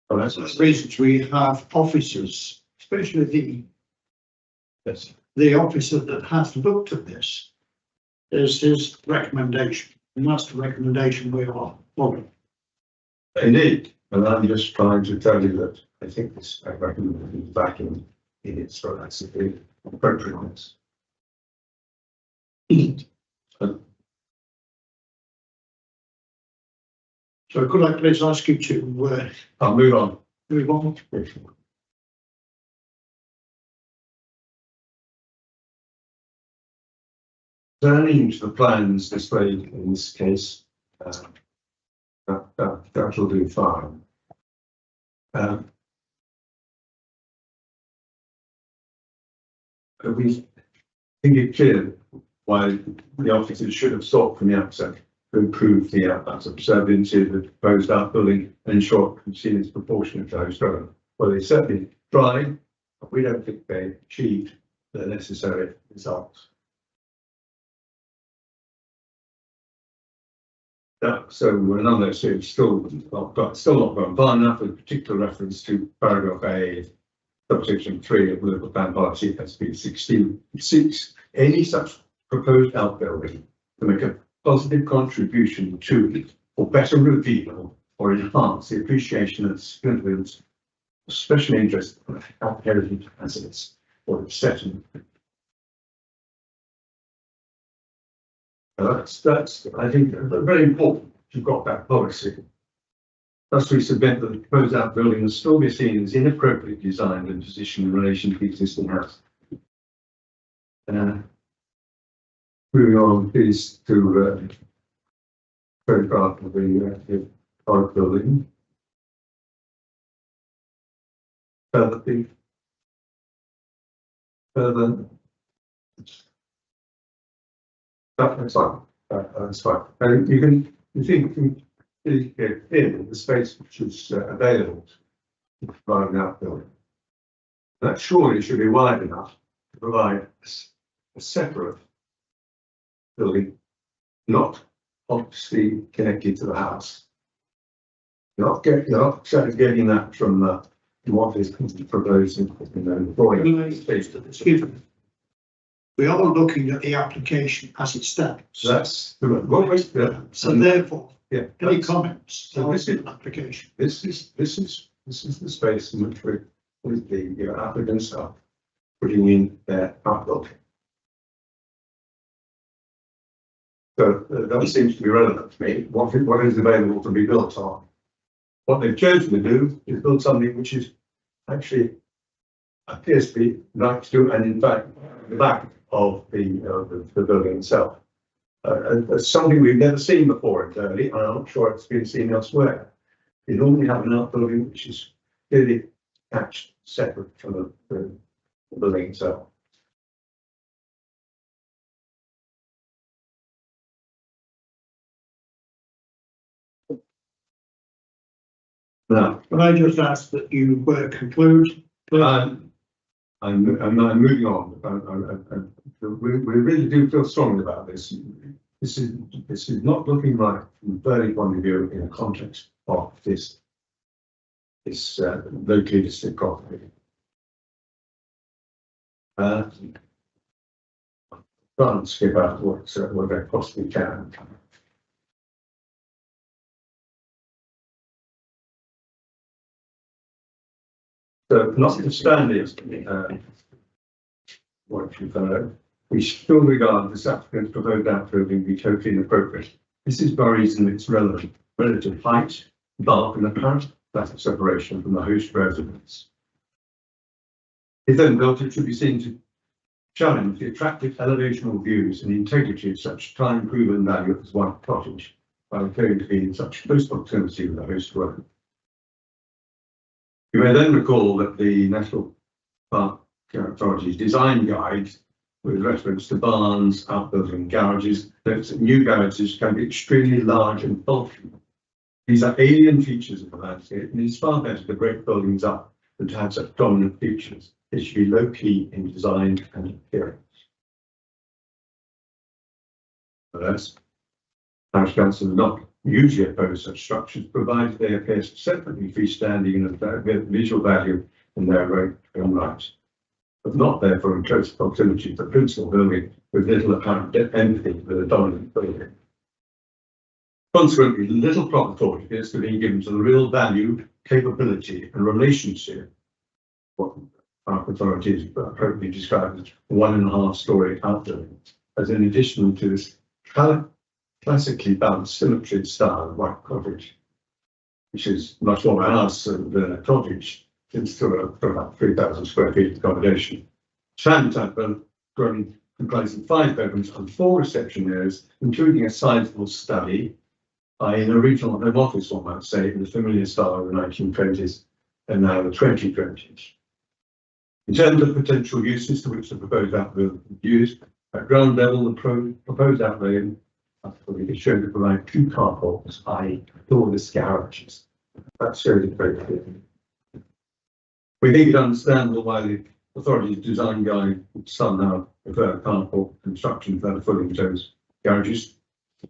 Well, that's the reasons we have officers, especially the officer that has looked at this. There's his recommendation, and that's the recommendation we are following. Indeed, and I'm just trying to tell you that I think this recommendation is back in its relatively appropriateness. So could I please ask you to I'll move on. Move on. Turning to the plans displayed in this case, that'll do fine. We think it clear why the officers should have sought from the outset to improve the observancy of the proposed outbuilding and ensure it's proportionate to host road. Well, they certainly tried, but we don't think they achieved the necessary results. So nonetheless, it's still not gone far enough, with particular reference to paragraph A, subsection 3 of the local plan policy SB 16. Any such proposed outbuilding to make a positive contribution to or better reveal or enhance the appreciation of significance, special interest of heritage assets or its settlement. That's I think very important. You've got that policy. Thus, we submit that the proposed outbuilding will still be seen as inappropriately designed and positioned in relation to the existing house. Moving on, please, to photograph of the outbuilding. Further. That's fine. That's fine. And you think in the space which is available to provide an outbuilding, that surely should be wide enough to provide a separate building, not obviously connected to the house. You're not getting that from what is proposed in the drawing. Excuse me. We are looking at the application as it stands. That's so therefore, yeah. Any comments? So this is application. This is the space in which the applicants are putting in their outbuilding. So that seems to be relevant to me. What is available to be built on? What they've chosen to do is build something which is actually appears to be right to do, and in fact, the back of the building itself. Something we've never seen before in Durley, and I'm not sure it's been seen elsewhere. You normally have an outbuilding which is clearly attached, separate from the building itself. Now, can I just ask that you conclude? I'm moving on. We really do feel strongly about this. This is not looking right from the Burley point of view in the context of this locally listed property. Try and skip out what I possibly can. So, notwithstanding what you've heard, we still regard this applicant's proposed outbuilding to be totally inappropriate. This is by reason of its relative height, bulk, and apparent lack of separation from the host residence. If then built, it should be seen to challenge the attractive elevational views and integrity of such time-proven value as one cottage by appearing to be in such close proximity with the host road. You may then recall that the National Park Authority's design guide, with reference to barns, outbuildings, and garages, notes that new garages can be extremely large and bulky. These are alien features of the landscape, and it's far better to break buildings up that has such dominant features. It should be low key in design and appearance. Thus, parish council are not usually opposed to such structures, provided they appear separately freestanding and of visual value in their own right, but not therefore in close proximity to the principal building with little apparent empathy with a dominant building. Consequently, little proper thought appears to be given to the real value, capability, and relationship, what our authorities appropriately described as 1.5 story outbuilding, as in addition to this classically balanced symmetry style white cottage, which is much more a house than a cottage, it's for about 3,000 square feet of accommodation. Family type building comprising 5 bedrooms and 4 reception areas, including a sizable study, in a regional home office, one might say, in the familiar style of the 1920s and now the 2020s. In terms of potential uses to which the proposed outbuilding is used, at ground level, the proposed outbuilding is shown to provide 2 carports, i.e. doorless garages. That shows it very clearly. We think it understandable why the authority's design guide would somehow prefer carport construction that are fully enclosed garages.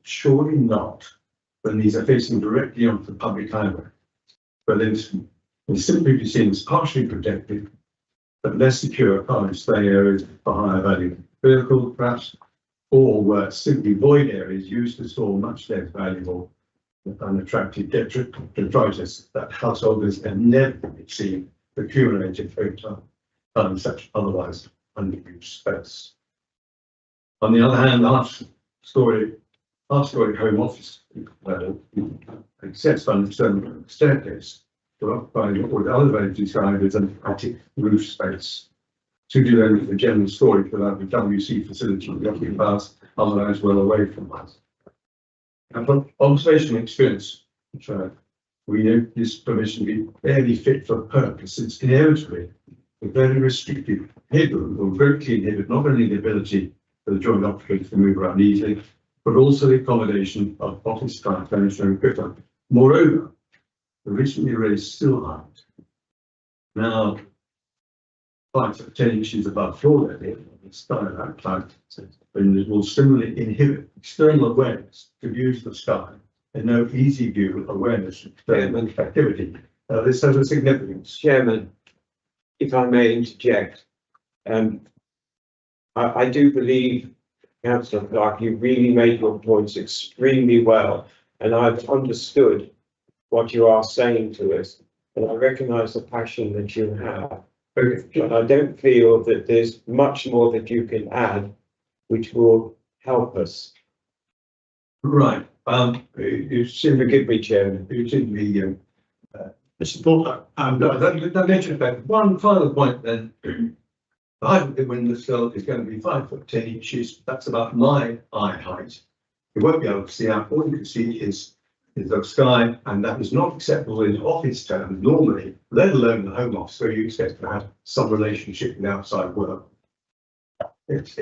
Surely not, when these are facing directly onto the public highway. But then will simply be seen as partially protected, but less secure car display areas for higher value vehicles, perhaps, or were simply void areas used to store much less valuable and unattractive detritus that householders have never seen accumulated over time, such otherwise unused space. On the other hand, half-story home office access on its own staircase to occupy what others described as an attic roof space. Suited only for general storage without the WC facility looking past, otherwise well away from us. And from observational experience, which we know this permission to be barely fit for purpose, it's inevitably a very restrictive headroom will greatly inhibit not only the ability for the joint occupants to move around easily, but also the accommodation of office type furniture and equipment. Moreover, the recently raised sill height, now 5 to 10 inches above floor level, style outside, and it will similarly inhibit external awareness to views of the sky and no easy view awareness of external activity. This has a significance. Chairman, if I may interject, I do believe, Councillor Clark, you really made your points extremely well, and I've understood what you are saying to us, and I recognise the passion that you have. But I don't feel that there's much more that you can add, which will help us. Right. Forgive me, Chairman. You seem to be Mr. Porter. That mentioned that one final point then. The height of the window sill is going to be 5 foot 10 inches. That's about my eye height. You won't be able to see out. All you can see is the sky, and that is not acceptable in office terms normally, let alone the home office, where you expect to have some relationship with outside work. It's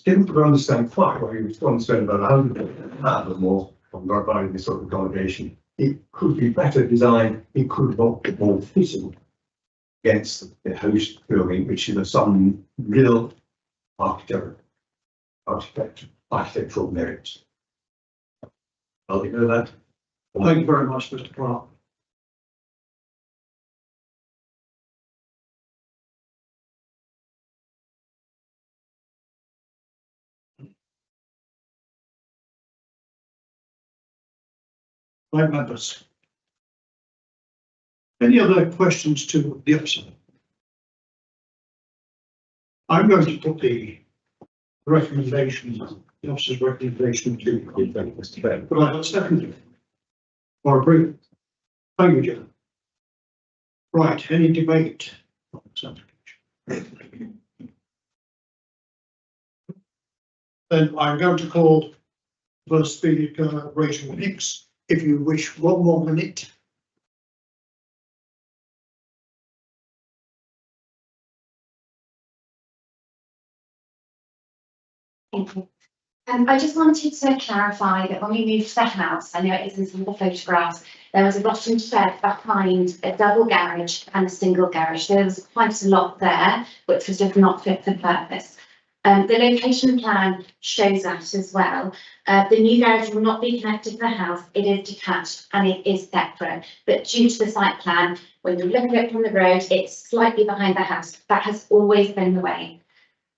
difficult to understand quite why you would spend about 100 pounds or more on providing this sort of accommodation. It could be better designed. It could be more fitting against the host building, which is of some real architectural merit. I'll leave it at that. Thank you very much, Mr. Clark. Right, members. Any other questions to the officer? I'm going to put the recommendations, the officer's recommendation to Mr. Baird. But I have seconded or agree. Thank you, Jim. Right, any debate? Then I'm going to call first speaker Rachel Hicks. If you wish 1 more minute. Thank you. I just wanted to clarify that when we moved the house, I know it is in some of the photographs, there was a rotten shed behind a double garage and a single garage. There was quite a lot there, which was just not fit for purpose. The location plan shows that as well. The new garage will not be connected to the house. It is detached and it is separate. But due to the site plan, when you look at it from the road, it's slightly behind the house. That has always been the way.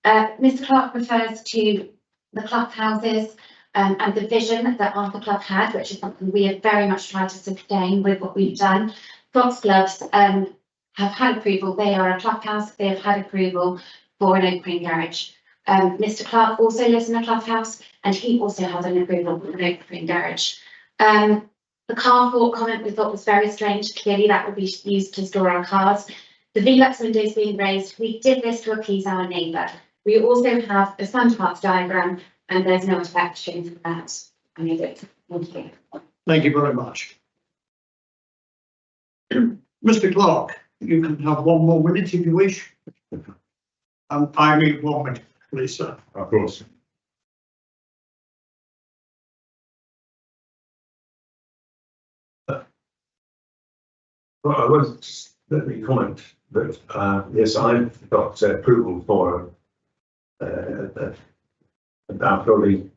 Mr. Clark refers to the club houses and the vision that Arthur Club had, which is something we have very much tried to sustain with what we've done. Foxgloves have had approval. They are a clubhouse. They have had approval for an open garage. Mr. Clark also lives in a clubhouse and he also has an approval for an open garage. The carport comment we thought was very strange. Clearly that would be used to store our cars. The Velux windows being raised, we did this to appease our neighbour. We also have a SunParks diagram and there's no effect shown for that. I made it. Thank you. Thank you very much. Mr. Clark, you can have 1 more minute if you wish. I mean 1 minute, please, sir. Of course. Well, I was, let me comment that, yes, I've got approval for that building,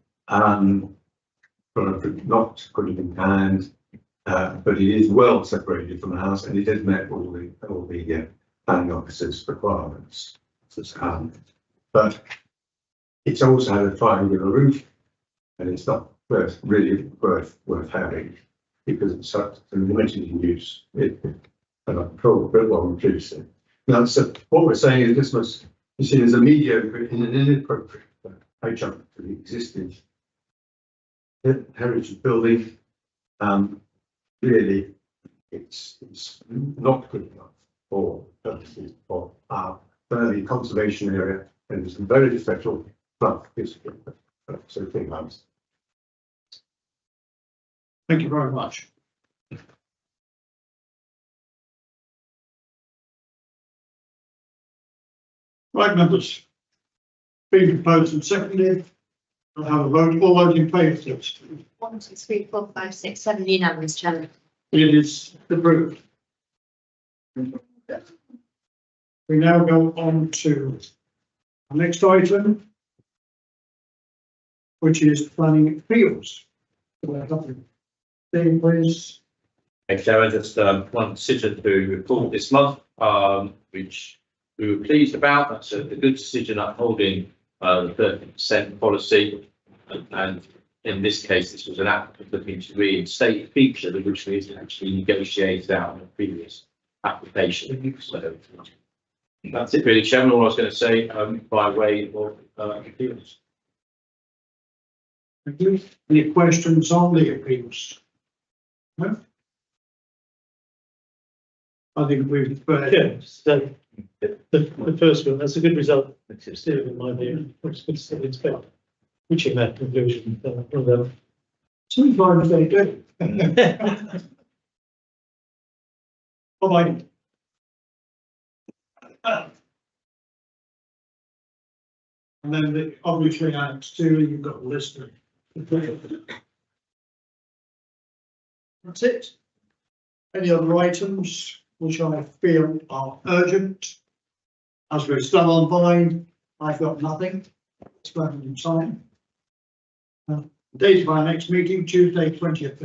not putting in hand, but it is well separated from the house and it has met all the planning officer's requirements. But it's also had a triangular roof and it's not really worth having because it's such a limited use. And I'm told very well previously. Now, so what we're saying is this must be seen as a mediocre in an inappropriate adjunct to the existing heritage building. Really, it's not good enough for purposes of our Burnley conservation area, and it's very special flood history. So think about. Thank you very much. Right, members. Being proposed and seconded. I'll have a vote. All those in favour, please. 1, 2, 3, 4, 5, 6, 7 unanimous, Chairman. It is approved. We now go on to the next item, which is planning appeals. Please. Thanks, Chairman. Just one decision to report this month, which we were pleased about. That's a good decision upholding the 30% policy. And in this case, this was an applicant looking to reinstate a feature which we had actually negotiated out in a previous application. So that's it really, Chairman. All I was going to say by way of appeals. Thank you. Any questions on the appeals? No? I think we've. Yeah, so the first one, that's a good result. It's still in my view. It's good to expect reaching that conclusion. Sometimes they do. Bye. And then obviously Annex 2, you've got a list of. That's it. Any other items which I feel are urgent? As we're still online, I've got nothing. It's running in time. Date of our next meeting, Tuesday, 20th.